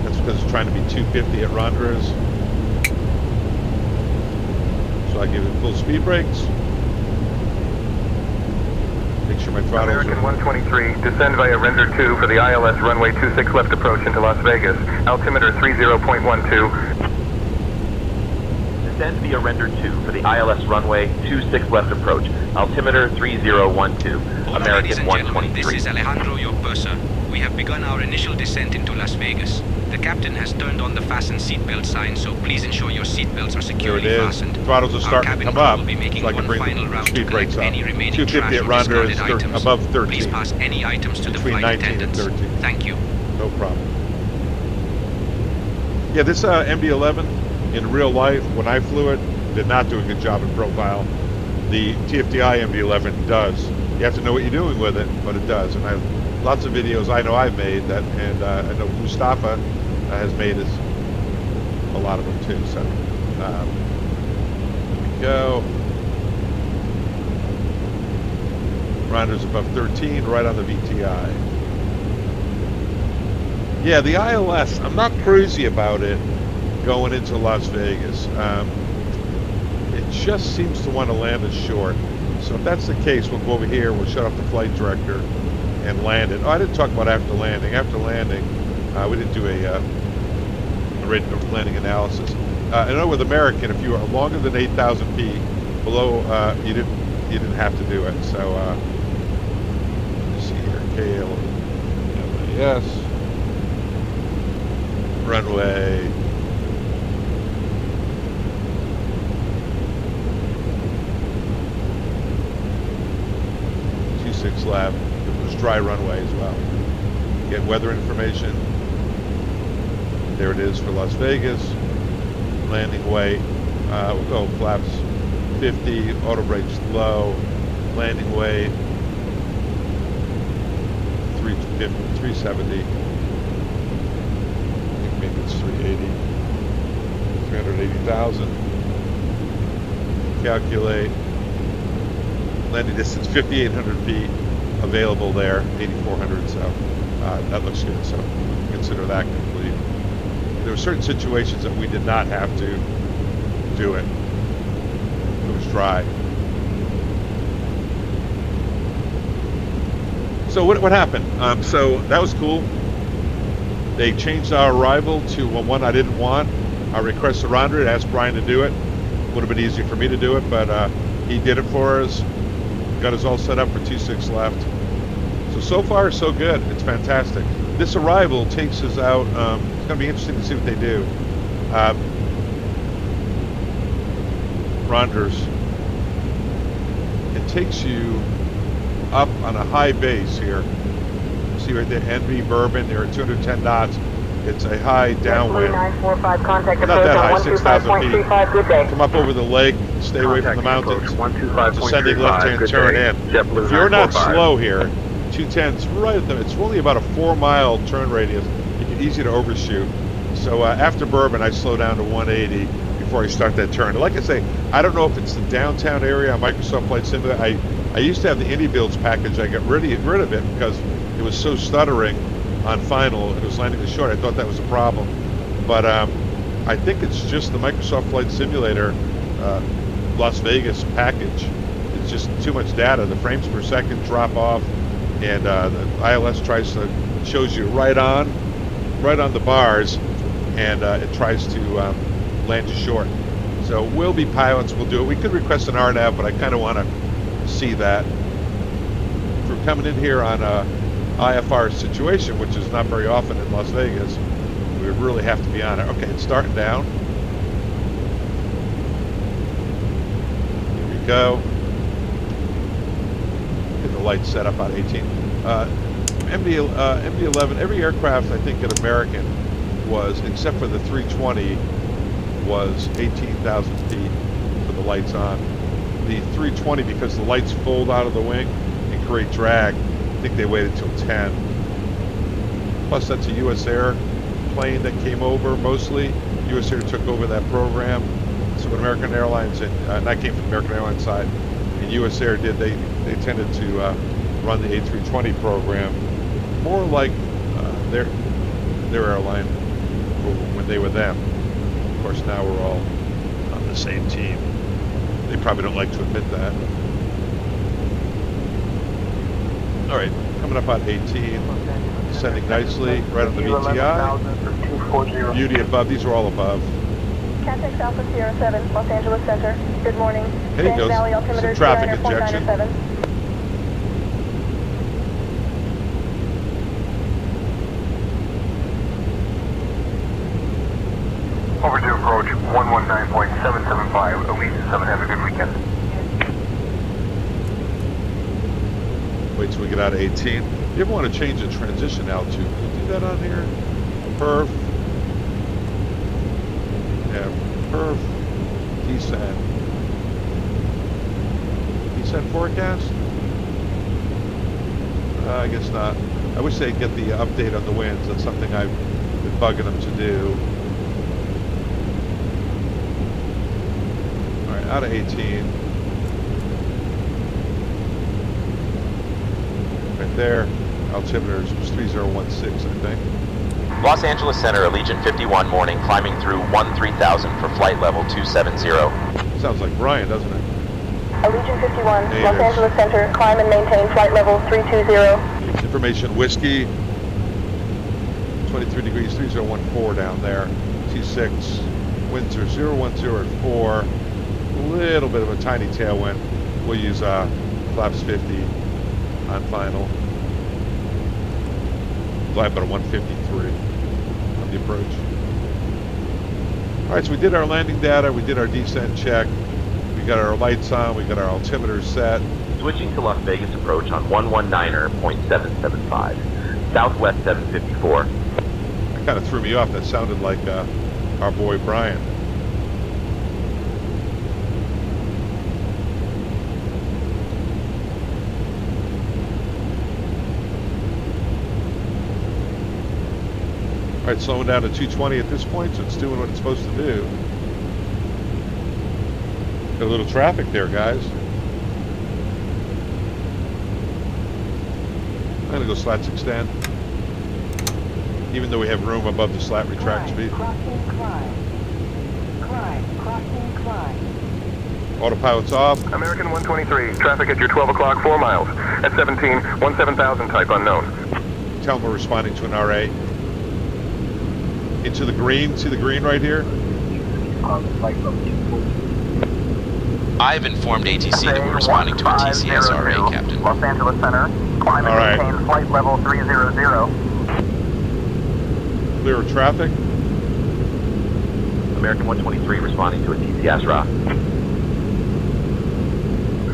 S1: That's because it's trying to be 250 at Ronderos. So I give it full speed brakes. Make sure my throttles
S11: American 123, descend via render 2 for the ILS runway 26 left approach into Las Vegas. Altimeter 30.12.
S4: Descend via render 2 for the ILS runway 26 left approach. Altimeter 3012. American 123.
S5: This is Alejandro, your purser. We have begun our initial descent into Las Vegas. The captain has turned on the fasten seatbelt sign, so please ensure your seatbelts are securely
S1: there it is.
S5: fastened.
S1: Throttles are starting to come up,
S5: Will be making
S1: so I can
S5: one
S1: bring
S5: final
S1: the
S5: route
S1: speed
S5: to
S1: brakes
S5: collect
S1: up.
S5: any remaining
S1: 250
S5: trash
S1: at
S5: or
S1: Ronderos,
S5: discarded items.
S1: above 13.
S5: Please pass any items to the
S1: Between
S5: flight
S1: 19 and
S5: attendants.
S1: 13.
S5: Thank you.
S1: No problem. Yeah, this MD-11, in real life, when I flew it, did not do a good job in profile. The TFDi MD-11 does. You have to know what you're doing with it, but it does. And I have lots of videos I know I've made that, and I know Mustafa has made a lot of them too. So here we go. Ronder's above 13, right on the VTI. Yeah, the ILS, I'm not crazy about it going into Las Vegas. It just seems to want to land us short. So if that's the case, we'll go over here, we'll shut off the flight director and land it. Oh, I didn't talk about after landing. After landing, we didn't do a landing analysis. I know with American, if you are longer than 8,000 feet below, you didn't have to do it. So let's see here, KLAS runway. Lab. It was dry runway as well. Get weather information. There it is for Las Vegas. Landing weight. We'll go flaps 50. Auto brakes low. Landing weight 370. I think maybe it's 380. 380,000. Calculate. Landing distance 5,800 feet. Available there, 8,400, so that looks good, so consider that complete. There were certain situations that we did not have to do it. It was dry. So what happened? So that was cool. They changed our arrival to one I didn't want. I requested Rondra, asked Brian to do it. Would have been easier for me to do it, but He did it for us. Got us all set up for 26 left. So far, so good. It's fantastic. This arrival takes us out. It's going to be interesting to see what they do. Ronders. It takes you up on a high base here. See right there, NB Bourbon. They're at 210 knots. It's a high downwind.
S7: 945 contact
S1: Not that high, 6,000 feet.
S7: 125.35, good day.
S1: Come up over the lake, stay away from the mountains. Descending left-hand turn in. If you're not slow here, 210's right at the, it's only about a 4-mile turn radius. It's easy to overshoot. So after Bourbon, I slow down to 180 before I start that turn. And like I say, I don't know if it's the downtown area on Microsoft Flight Simulator. I used to have the Indy Builds package. I got rid of it because it was so stuttering on final. It was landing too short. I thought that was a problem. But I think it's just the Microsoft Flight Simulator Las Vegas package. It's just too much data. The frames per second drop off. And the ILS shows you right on the bars, and it tries to land you short. So we'll be pilots, we'll do it. We could request an RNAV, but I kind of want to see that. If we're coming in here on a IFR situation, which is not very often in Las Vegas, we really have to be on it. Okay, it's starting down. Here we go. Get the lights set up on 18. MD-11, every aircraft I think at American was, except for the 320, was 18,000 feet with the lights on. The 320, because the lights fold out of the wing and create drag, I think they waited till 10. Plus that's a US Air plane that came over mostly. US Air took over that program. So when American Airlines, and that came from the American Airlines side, and US Air did, they tended to run the A320 program more like their airline when they were them. Of course, now we're all on the same team. They probably don't like to admit that. All right, coming up on 18, descending nicely, right on the VTI. Beauty above, these are all above.
S7: Contact Alpha Sierra 7, Los Angeles Center. Good morning.
S1: There you go, some traffic injection.
S11: Overdue approach 119.775, Allegiant 7, have a good weekend.
S1: Wait till we get out of 18. You ever want to change the transition altitude? Can you do that on here? Perf. Yeah, perf. Descent. Descent forecast? I guess not. I wish they'd get the update on the winds. That's something I've been bugging them to do. Alright, out of 18. Right there. Altimeter was 3016, I think.
S10: Los Angeles Center, Allegiant 51 morning, climbing through 13,000 for flight level 270.
S1: Sounds like Brian, doesn't it?
S7: Allegiant 51, Los Angeles Center, climb and maintain flight level 320.
S1: Information whiskey, 23 degrees, 3014 down there. T6, winds are 010 at 4. A little bit of a tiny tailwind. We'll use flaps 50 on final. Fly about a 153 on the approach. All right, so we did our landing data, we did our descent check, we got our lights on, we got our altimeter set.
S4: Switching to Las Vegas approach on 119.775, Southwest 754.
S1: That kind of threw me off. That sounded like our boy Brian. All right, slowing down to 220 at this point, so it's doing what it's supposed to do. Got a little traffic there, guys. I'm gonna go slats extend. Even though we have room above the slat retract speed. Autopilot's off.
S11: American 123, traffic at your 12 o'clock, 4 miles. At 17, 17,000 type unknown.
S1: Tell them we're responding to an RA. Into the green, see the green right here?
S10: I've informed ATC that we're responding to a TCSRA, Captain.
S2: Los Angeles Center, climb and maintain flight level 300.
S1: Clear of traffic.
S4: American 123 responding to a TCSRA.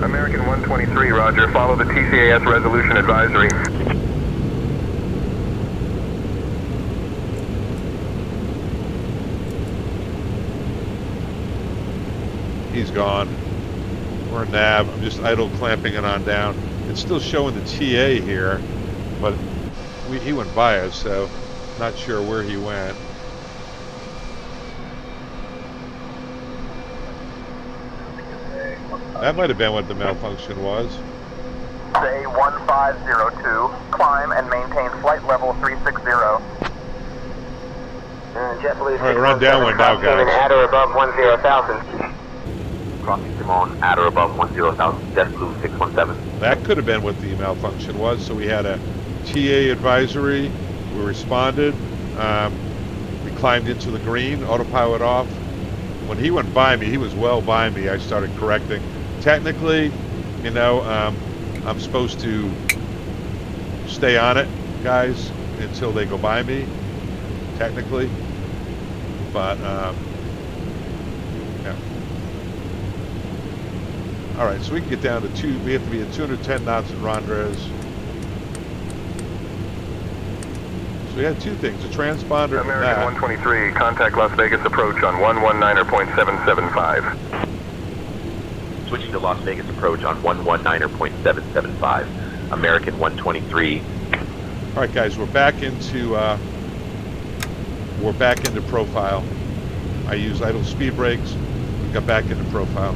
S11: American 123, roger. Follow the TCAS resolution advisory.
S1: He's gone. We're nav. I'm just idle clamping it on down. It's still showing the TA here, but he went by us, so not sure where he went. That might have been what the malfunction was.
S2: Say 1502, climb and maintain flight level 360.
S1: Alright, we're on downwind now, guys.
S2: At or above 10,000.
S4: Crossing Simone at or above 10,000, JetBlue 617.
S1: That could have been what the malfunction was. So we had a TA advisory, we responded, we climbed into the green, autopilot off. When he went by me, he was well by me, I started correcting. Technically, you know, I'm supposed to stay on it, guys, until they go by me, technically. But, yeah. All right, so we can get down to we have to be at 210 knots in Rondres. So we had two things, a transponder and
S11: American
S1: that.
S11: 123, contact Las Vegas approach on 119.775.
S4: Switching to Las Vegas approach on 119.775. American 123.
S1: All right, guys, we're back into profile. I use idle speed brakes. We got back into profile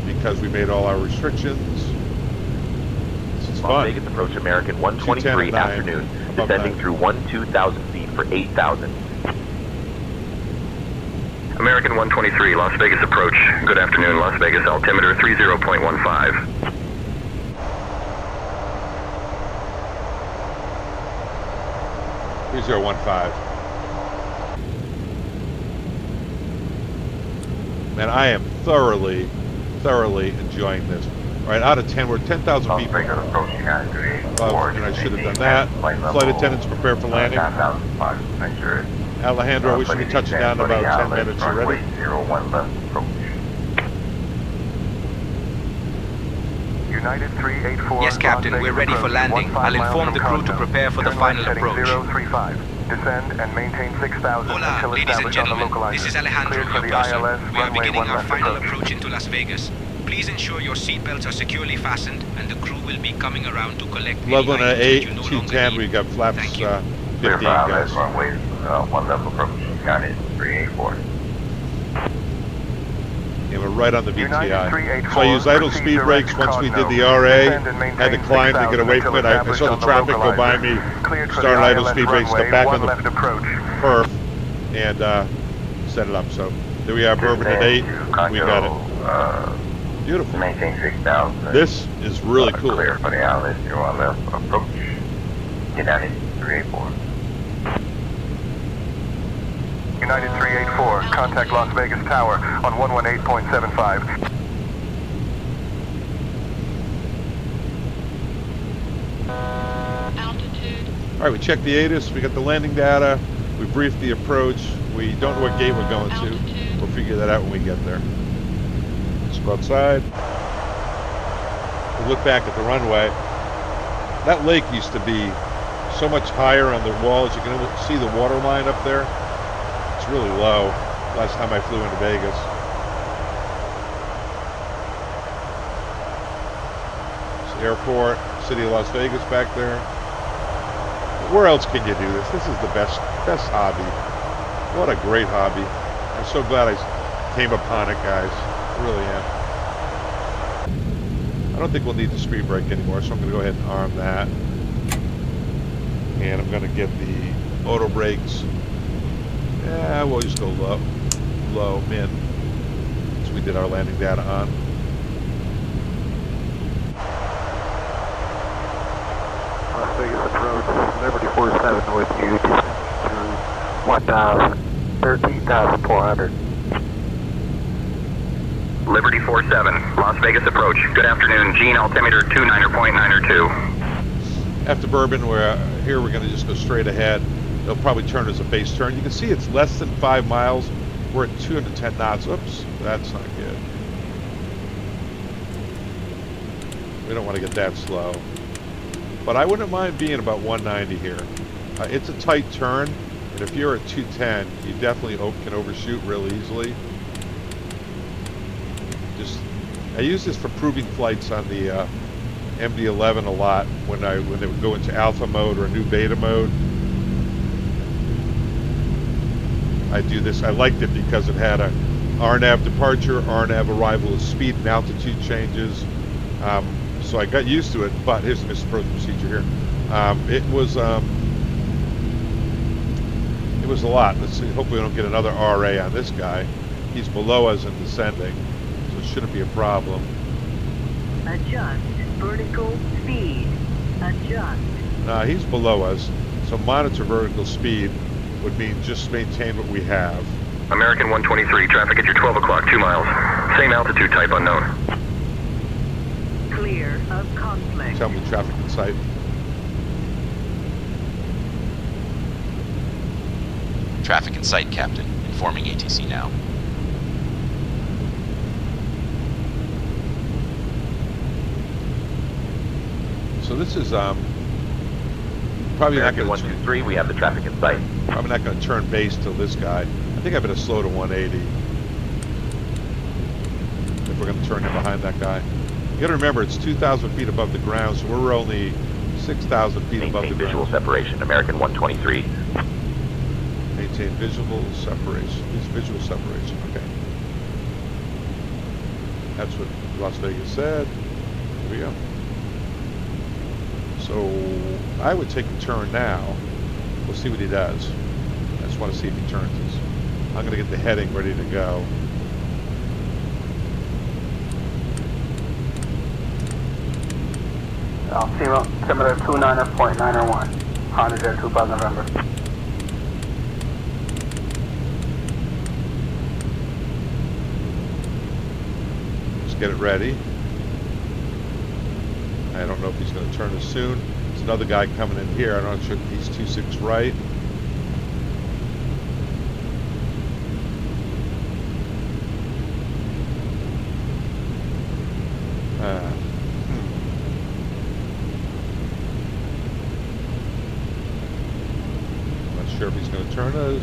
S1: because we made all our restrictions. This is
S4: Las
S1: fun.
S4: Vegas approach American 123 afternoon, descending through 12,000 feet for 8,000.
S11: American 123, Las Vegas approach. Good afternoon, Las Vegas altimeter 30.15.
S1: Man, I am thoroughly enjoying this. All right, out of 10, we're 10,000 feet above, and I should have done that. Flight attendants prepare for landing. Alejandro, we should be touching down in about 10 minutes already.
S11: United 384.
S5: Yes, Captain, we're ready for landing. I'll inform the crew to prepare for the final approach.
S11: 035. Descend and maintain 6,000
S5: Hola,
S11: until
S5: ladies and
S11: established on the
S5: gentlemen.
S11: localizer.
S5: This is Alejandro,
S11: Cleared
S5: your
S11: for the
S5: purser.
S11: ILS,
S5: We are
S11: runway
S5: beginning
S11: 1
S5: our
S11: left
S5: final
S11: approach.
S5: approach into Las Vegas. Please ensure your seatbelts are securely fastened, and the crew will be coming around to collect any
S1: Level
S5: items
S1: 8,
S5: that you no longer
S1: T10,
S5: need.
S1: we got flaps
S5: Thank you.
S1: 15, guys.
S2: Runway 1 level approach. United 384.
S1: Yeah, we're right on the
S11: United
S1: VTI.
S11: 384,
S1: So I used idle
S11: proceed
S1: speed brakes
S11: direct
S1: once we did
S11: Cogno.
S1: the RA.
S11: Descend and maintain
S1: Had to climb to get
S11: 6,000
S1: away from it. I saw
S11: until
S1: the traffic go by me.
S11: Cleared for
S1: Started
S11: the
S1: idle
S11: ILS
S1: speed brakes,
S11: runway,
S1: got back on
S11: 1
S1: the
S11: left approach.
S1: perf, and set it up. So there we are, Bourbon at 8. We got it. Beautiful.
S2: Maintain 6,000.
S1: This is really cool.
S2: Clear for the ILS 1 left approach. United 384.
S11: United 384, contact Las Vegas Tower on 118.75.
S12: Altitude.
S1: All right, we checked the ATIS. We got the landing data. We briefed the approach. We don't know what gate we're going to. We'll figure that out when we get there. Let's go outside. We'll look back at the runway. That lake used to be so much higher on the walls. You can see the water line up there. It's really low. Last time I flew into Vegas. It's the airport, city of Las Vegas back there. Where else can you do this? This is the best hobby. What a great hobby. I'm so glad I came upon it, guys. I really am. I don't think we'll need the speed brake anymore, so I'm going to go ahead and arm that. And I'm going to get the auto brakes. Yeah, we'll just go low, min. So we did our landing data on.
S14: Las Vegas approach, Liberty 47 with you, descend through 13,400.
S11: Liberty 47, Las Vegas approach. Good afternoon, Gene, altimeter 29.902.
S1: After Bourbon, here we're going to just go straight ahead. They'll probably turn as a base turn. You can see it's less than 5 miles. We're at 210 knots. Oops, that's not good. We don't want to get that slow. But I wouldn't mind being about 190 here. It's a tight turn, and if you're at 210, you definitely can overshoot real easily. I use this for proving flights on the MD-11 a lot when they would go into alpha mode or a new beta mode. I do this. I liked it because it had a RNAV departure, RNAV arrival with speed and altitude changes. So I got used to it, but here's the missed approach procedure here. It was a lot. Let's see. Hopefully we don't get another RA on this guy. He's below us and descending, so it shouldn't be a problem.
S15: Adjust vertical speed. Adjust.
S1: He's below us, so monitor vertical speed would mean just maintain what we have.
S11: American 123, traffic at your 12 o'clock, 2 miles. Same altitude type unknown.
S15: Clear of conflict.
S1: Tell me traffic in sight.
S10: Traffic in sight, Captain. Informing ATC now.
S1: So this is probably not going to
S4: 123. We have the traffic in sight.
S1: Probably not going to turn base till this guy. I think I better slow to 180 if we're going to turn in behind that guy. You got to remember it's 2,000 feet above the ground, so we're only 6,000 feet above the ground.
S4: Visual separation. American 123.
S1: Maintain visual separation. Visual separation. Okay. That's what Las Vegas said. Here we go. So I would take a turn now. We'll see what he does. I just want to see if he turns us. I'm going to get the heading ready to go.
S9: Altimeter 29.901. Honda Jet 2000 November.
S1: Just get it ready. I don't know if he's going to turn us soon. There's another guy coming in here. I'm not sure if he's 26 right. Not sure if he's going to turn us.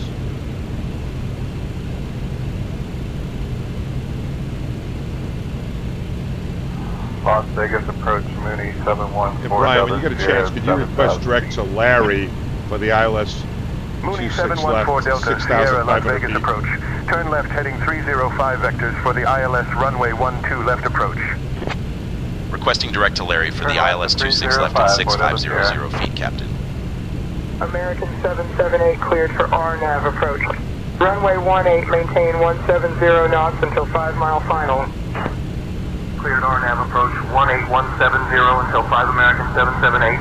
S14: Las Vegas approach, Mooney 714.
S1: Hey Brian, when you get a chance, could you request direct to Larry for the ILS
S16: Mooney 714 Delta, Sierra, Las Vegas
S1: feet.
S16: approach. Turn left heading 305 vectors for the ILS runway 12 left approach.
S10: Requesting direct to Larry for the ILS 26 left at 6500 feet, Captain.
S2: American 778 cleared for RNAV approach. Runway 18, maintain 170 knots until 5 mile final.
S11: Cleared RNAV approach 18170 until 5 American 778.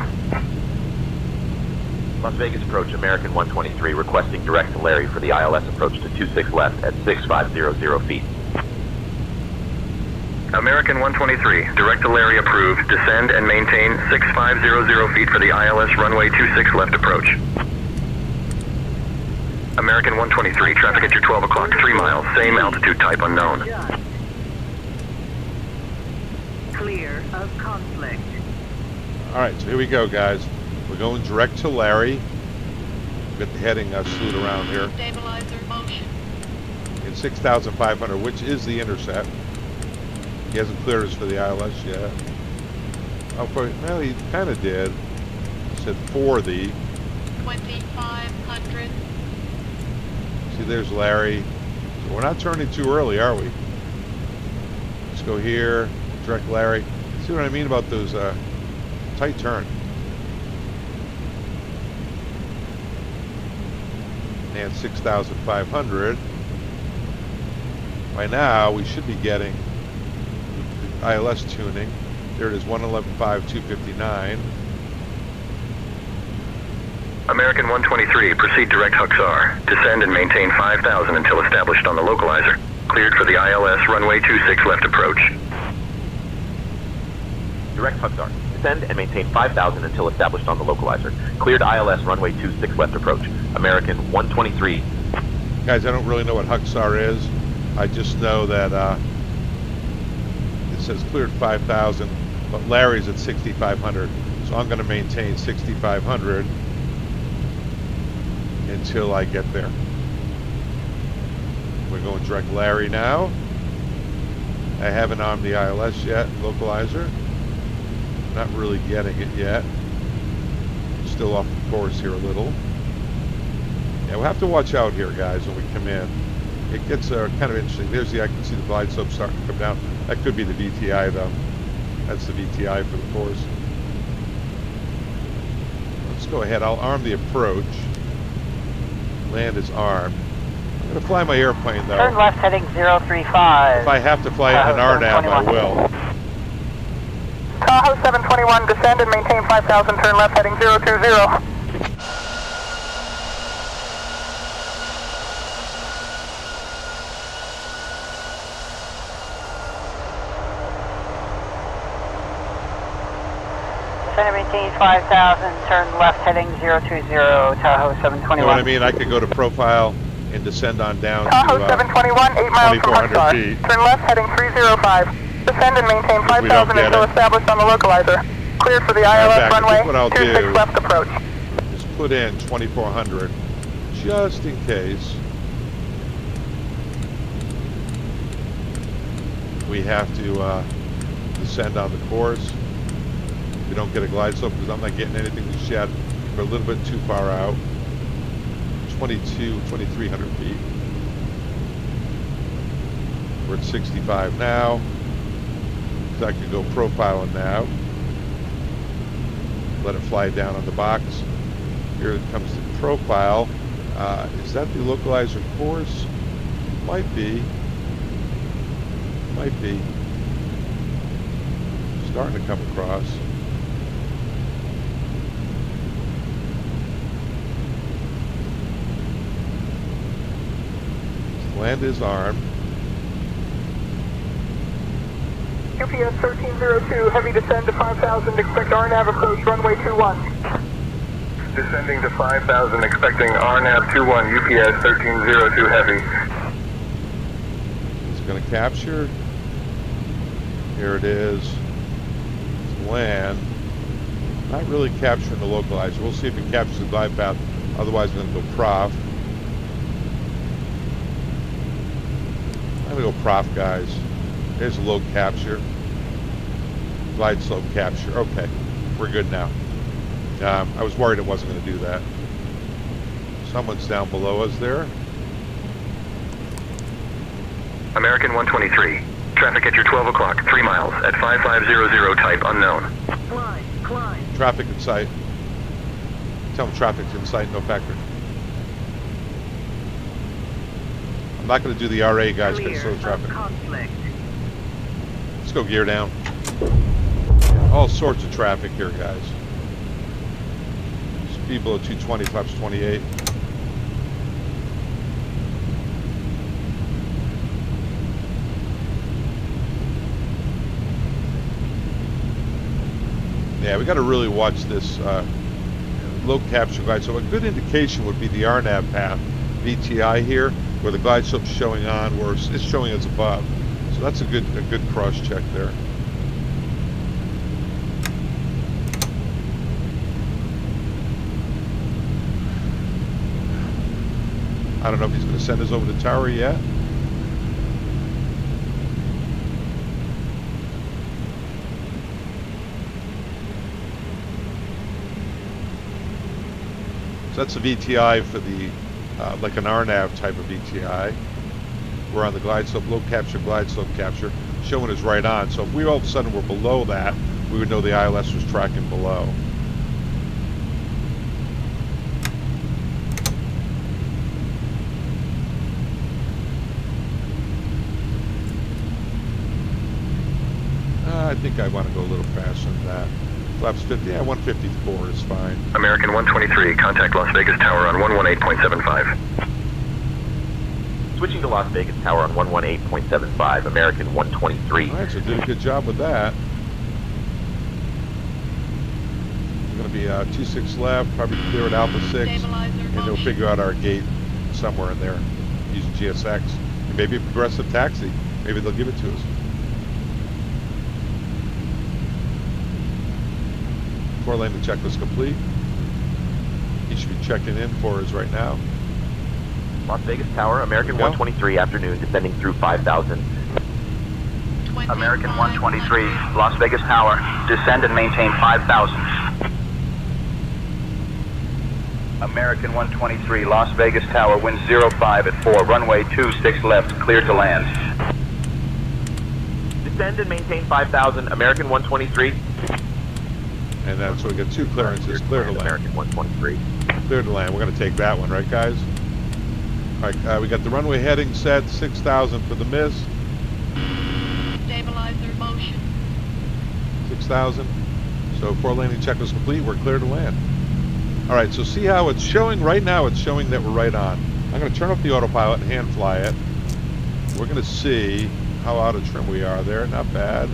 S4: Las Vegas approach, American 123, requesting direct to Larry for the ILS approach to 26 left at 6500 feet.
S11: American 123, direct to Larry approved. Descend and maintain 6500 feet for the ILS runway 26 left approach. American 123, traffic at your 12 o'clock, 3 miles, same altitude type unknown.
S15: Clear of conflict.
S1: All right, so here we go, guys. We're going direct to Larry. We've got the heading slewed around here.
S12: Stabilizer motion.
S1: In 6,500, which is the intercept. He hasn't cleared us for the ILS yet. Oh, well, he kind of did. He said for the
S12: 2,500.
S1: See, there's Larry. So we're not turning too early, are we? Let's go here, direct Larry. See what I mean about those tight turn. And 6,500. By now, we should be getting the ILS tuning. There it is, 111.5, 259.
S11: American 123, proceed direct Huxar. Descend and maintain 5,000 until established on the localizer. Cleared for the ILS runway 26 left approach.
S4: Direct hug start. Descend and maintain 5,000 until established on the localizer. Cleared ILS runway 26 left approach. American 123.
S1: Guys, I don't really know what Huxar is. I just know that it says cleared 5,000, but Larry's at 6,500. So I'm going to maintain 6,500 until I get there. We're going direct Larry now. I haven't armed the ILS yet, localizer. Not really getting it yet. Still off the course here a little. Yeah, we'll have to watch out here, guys, when we come in. It gets kind of interesting. There's I can see the glide slope starting to come down. That could be the VTI, though. That's the VTI for the course. Let's go ahead. I'll arm the approach. Land is armed. I'm going to fly my airplane, though.
S8: Turn left heading 035.
S1: If I have to fly an RNAV, I will.
S3: Tahoe 721, descend and maintain 5,000, turn left heading 020.
S8: Descend and maintain 5,000, turn left heading 020, Tahoe 721.
S1: You know what I mean? I could go to profile and descend on down
S3: Tahoe
S1: to
S3: 721, 8 miles from
S1: 2,400 feet.
S3: Turn left heading 305. Descend and maintain 5,000 until established on the localizer. Cleared for the ILS runway 26 left approach.
S1: Just put in 2,400 just in case we have to descend on the course. We don't get a glide slope because I'm not getting anything just yet. We're a little bit too far out. 2,300 feet. We're at 65 now. I could go profiling now. Let it fly down on the box. Here it comes to profile. Is that the localizer course? Might be. Might be. Starting to come across. Land is armed.
S3: UPS 1302, heavy descend to 5,000, expect RNAV approach, runway 21.
S11: Descending to 5,000, expecting RNAV 21, UPS 1302 heavy.
S1: It's going to capture. Here it is. It's land. Not really capturing the localizer. We'll see if it captures the glide path. Otherwise, we're going to go prof. I'm going to go prof, guys. There's a low capture. Glide slope capture. Okay, we're good now. I was worried it wasn't going to do that. Someone's down below us there.
S11: American 123. Traffic at your 12 o'clock, 3 miles, at 5500 type unknown.
S15: Climb.
S1: Traffic in sight. Tell them traffic's in sight, no factor. I'm not going to do the RA, guys, because it's slow traffic. Let's go gear down. All sorts of traffic here, guys. Speed below 220, flaps 28. Yeah, we got to really watch this low capture glide. So a good indication would be the RNAV path, VTI here, where the glide slope's showing on, where it's showing as above. So that's a good cross check there. I don't know if he's going to send us over the tower yet. So that's a VTI for the, like an RNAV type of VTI. We're on the glide slope, low capture, glide slope capture, showing us right on. So if we all of a sudden were below that, we would know the ILS was tracking below. I think I want to go a little faster than that. Flaps 50, yeah, 154 is fine.
S11: American 123, contact Las Vegas Tower on 118.75.
S4: Switching to Las Vegas Tower on 118.75, American 123.
S1: All right, so did a good job with that. We're going to be 26 left, probably clear at Alpha 6, and they'll figure out our gate somewhere in there using GSX. And maybe a progressive taxi. Maybe they'll give it to us. Four-lane to checklist complete. He should be checking in for us right now.
S4: Las Vegas Tower, American 123, afternoon, descending through 5,000.
S2: American 123, Las Vegas Tower, descend and maintain 5,000. American 123, Las Vegas Tower, wind 05 at 4, runway 26 left, clear to land.
S4: Descend and maintain 5,000, American 123.
S1: And then so we get 2 clearances, clear to land.
S4: American 123.
S1: Clear to land, we're going to take that one, right guys? All right, we got the runway heading set, 6,000 for the miss.
S12: Stabilizer motion.
S1: 6,000. So 4-laning check was complete, we're clear to land. All right, so see how it's showing right now, it's showing that we're right on. I'm going to turn off the autopilot and hand fly it. We're going to see how out of trim we are there. Not bad,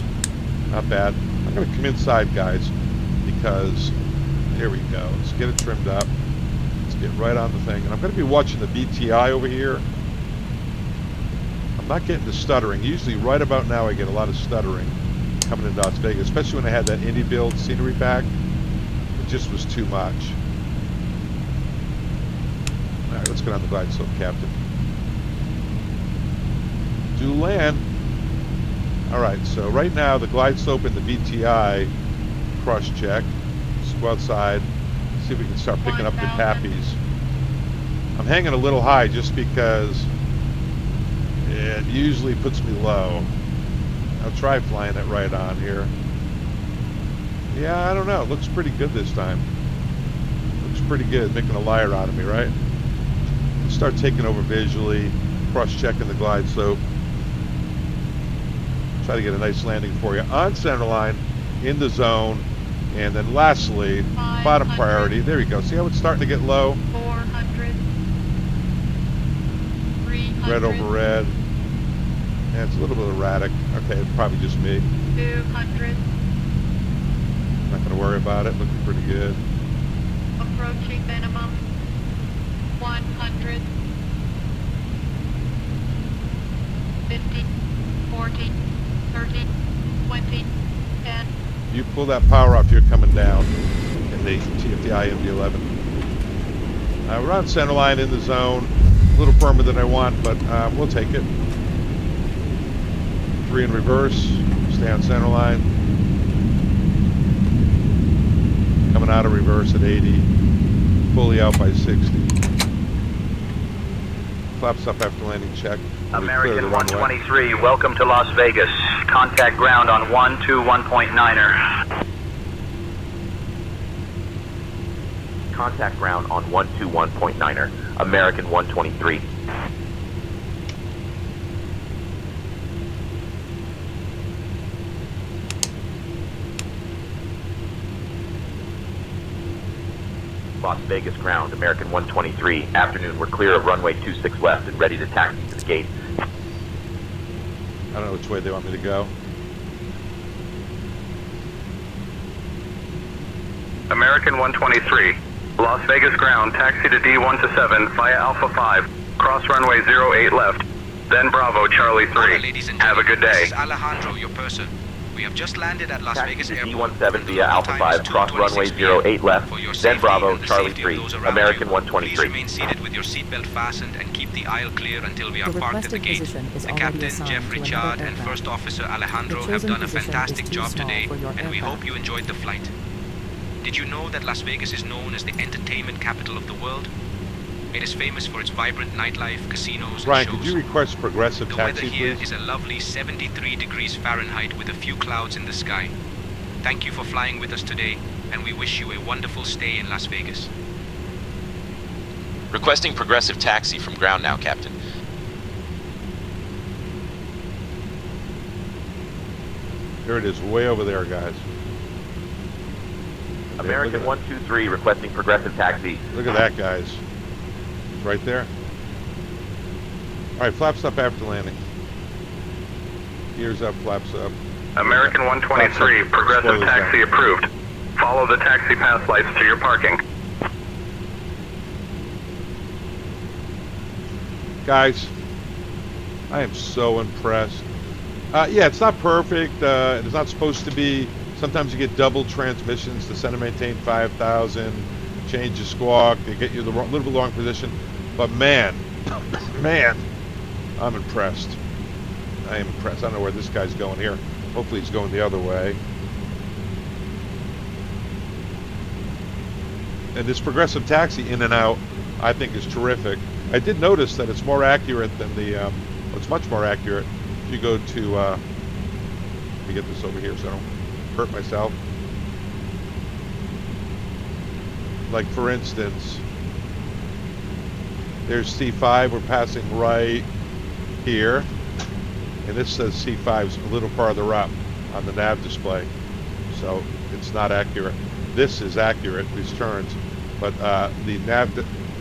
S1: not bad. I'm going to come inside, guys, because here we go. Let's get it trimmed up. Let's get right on the thing. And I'm going to be watching the BTI over here. I'm not getting the stuttering. Usually right about now I get a lot of stuttering coming into Las Vegas, especially when I had that Indy build scenery pack. It just was too much. All right, let's get on the glide slope, Captain. Do land. All right, so right now the glide slope and the BTI cross check. Let's go outside, see if we can start picking up the tappies. I'm hanging a little high just because it usually puts me low. I'll try flying it right on here. Yeah, I don't know. It looks pretty good this time. Looks pretty good, making a liar out of me, right? Let's start taking over visually, cross-checking the glide slope. Try to get a nice landing for you on center line, in the zone, and then lastly, bottom priority. There you go. See how it's starting to get low?
S12: 400. 300.
S1: Red over red. Yeah, it's a little bit erratic. Okay, it's probably just me.
S12: 200.
S1: Not going to worry about it. Looking pretty good.
S12: Approaching minimum. 100. 50. 40. 30. 20. 10.
S1: You pull that power off, you're coming down in the TFDi MD-11. We're on center line in the zone. A little firmer than I want, but we'll take it. 3 in reverse. Stay on center line. Coming out of reverse at 80. Fully out by 60. Flaps up after landing check.
S2: American 123, welcome to Las Vegas. Contact ground on 121.9er.
S4: Contact ground on 121.9er, American 123. Las Vegas ground, American 123. Afternoon, we're clear of runway 26 left and ready to taxi to the gate.
S1: I don't know which way they want me to go.
S11: American 123, Las Vegas ground, taxi to D1-7 via Alpha 5, cross runway 08 left, then Bravo Charlie 3. Have a good day.
S5: This is Alejandro, your purser. We have just landed at Las Vegas Airport.
S4: D17 via Alpha 5, cross runway 08 left, then Bravo Charlie 3, American 123.
S5: Please remain seated with your seatbelt fastened and keep the aisle clear until we are parked at the gate. The captain, Jeff Richard, and First Officer Alejandro have done a fantastic job today, and we hope you enjoyed the flight. Did you know that Las Vegas is known as the entertainment capital of the world? It is famous for its vibrant nightlife, casinos,
S1: Brian,
S5: and shows.
S1: could you request progressive
S5: The
S1: taxi,
S5: weather here
S1: please?
S5: is a lovely 73 degrees Fahrenheit with a few clouds in the sky. Thank you for flying with us today, and we wish you a wonderful stay in Las Vegas.
S10: Requesting progressive taxi from ground now, Captain.
S1: There it is, way over there, guys.
S4: American 123 requesting progressive taxi.
S1: Look at that, guys. Right there. right, flaps up after landing. Gears up, flaps up.
S11: American 123, progressive taxi approved. Follow the taxi pass lights to your parking.
S1: Guys, I am so impressed. Yeah, it's not perfect. It's not supposed to be. Sometimes you get double transmissions. The center maintain 5,000, change the squawk, they get you the little bit long position. But man, man, I'm impressed. I am impressed. I don't know where this guy's going here. Hopefully he's going the other way. And this progressive taxi in and out, I think, is terrific. I did notice that it's more accurate than the, it's much more accurate if you go to, let me get this over here so I don't hurt myself. Like for instance, there's C5, we're passing right here, and this says C5's a little farther up on the nav display, so it's not accurate. This is accurate, these turns, but the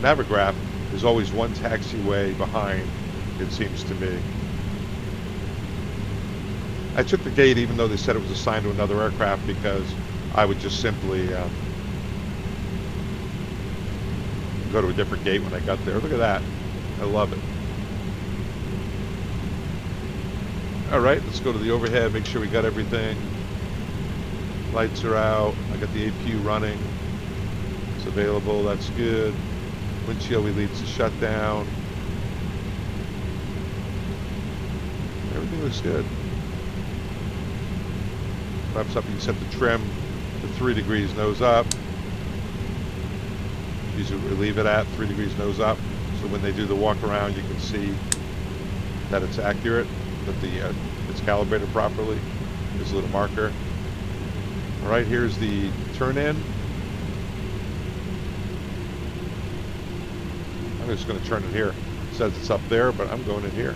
S1: Navigraph is always one taxiway behind, it seems to me. I took the gate even though they said it was assigned to another aircraft because I would just simply go to a different gate when I got there. Look at that. I love it. Alright, let's go to the overhead, make sure we got everything. Lights are out. I got the APU running. It's available, that's good. Windshield leads to shutdown. Everything looks good. Wraps up, you can set the trim to 3 degrees nose up. Usually we leave it at 3 degrees nose up, so when they do the walk around you can see that it's accurate, that the it's calibrated properly. There's a little marker. Alright, here's the turn in. I'm just going to turn it here. It says it's up there, but I'm going in here.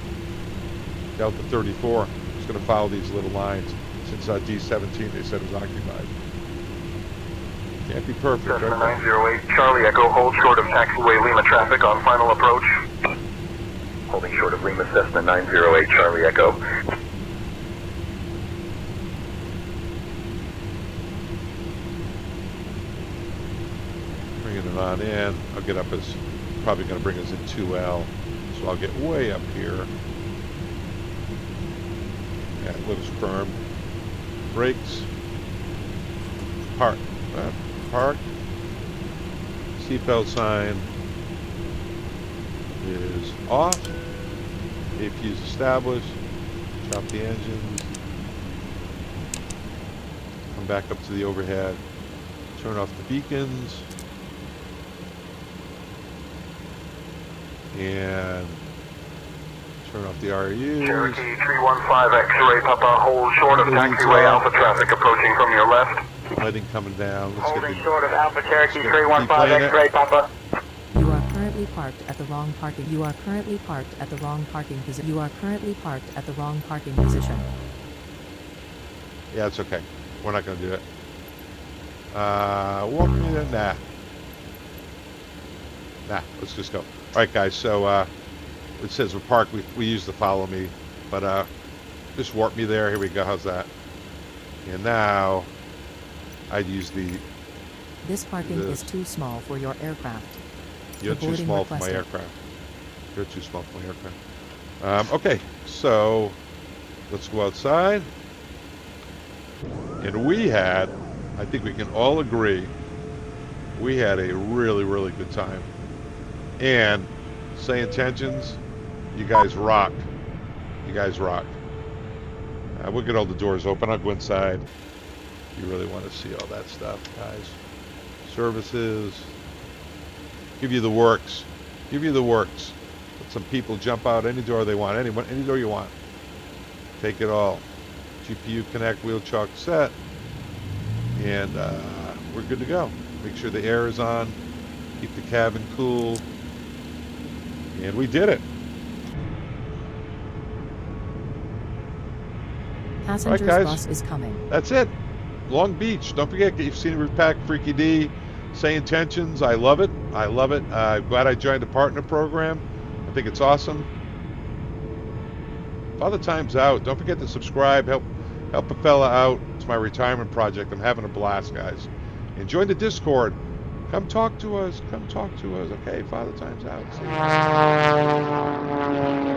S1: Delta 34. I'm just going to follow these little lines. Since D17 they said it was occupied. Can't be perfect.
S11: Cessna 908, Charlie Echo, hold short of taxiway Lima traffic on final approach. Holding short of Lima, Cessna 908, Charlie Echo.
S1: Bringing it on in. I'll get up as, probably going to bring us in 2L. So I'll get way up here. Yeah, it looks firm. Brakes. Park. Park. Seatbelt sign is off. APU is established. Chop the engines. Come back up to the overhead. Turn off the beacons. And turn off the RUs.
S11: Cherokee 315 X-ray Papa, hold short of taxiway Alpha traffic approaching from your left.
S1: Lighting coming down. Let's
S2: Holding short of Alpha Cherokee 315 X-ray Papa.
S17: You are currently parked at the wrong parking. You are currently parked at the wrong parking position. You are currently parked at the wrong parking position.
S1: Yeah, it's okay. We're not going to do it. Walk me there. Nah. Nah, let's just go. All right, guys, so it says we're parked. We use the follow me, but just warp me there. Here we go. How's that? And now I'd use the...
S17: This parking is too small for your aircraft.
S1: You're too small for my aircraft. You're too small for my aircraft. Okay, so let's go outside. And we had, I think we can all agree, we had a really, really good time. And say intentions, you guys rock. You guys rock. We'll get all the doors open. I'll go inside. You really want to see all that stuff, guys. Services. Give you the works. Give you the works. Let some people jump out any door they want. Any door you want. Take it all. GPU connect, wheel chalk set. And we're good to go. Make sure the air is on. Keep the cabin cool. And we did it.
S17: Passengers
S1: right, guys.
S17: bus is coming.
S1: That's it. Long Beach. Don't forget, get your scenery pack, Freaky D. Say intentions. I love it. I love it. I'm glad I joined the partner program. I think it's awesome. Father Time's out. Don't forget to subscribe. Help a fella out. It's my retirement project. I'm having a blast, guys. And join the Discord. Come talk to us. Come talk to us. Okay, Father Time's out. See you.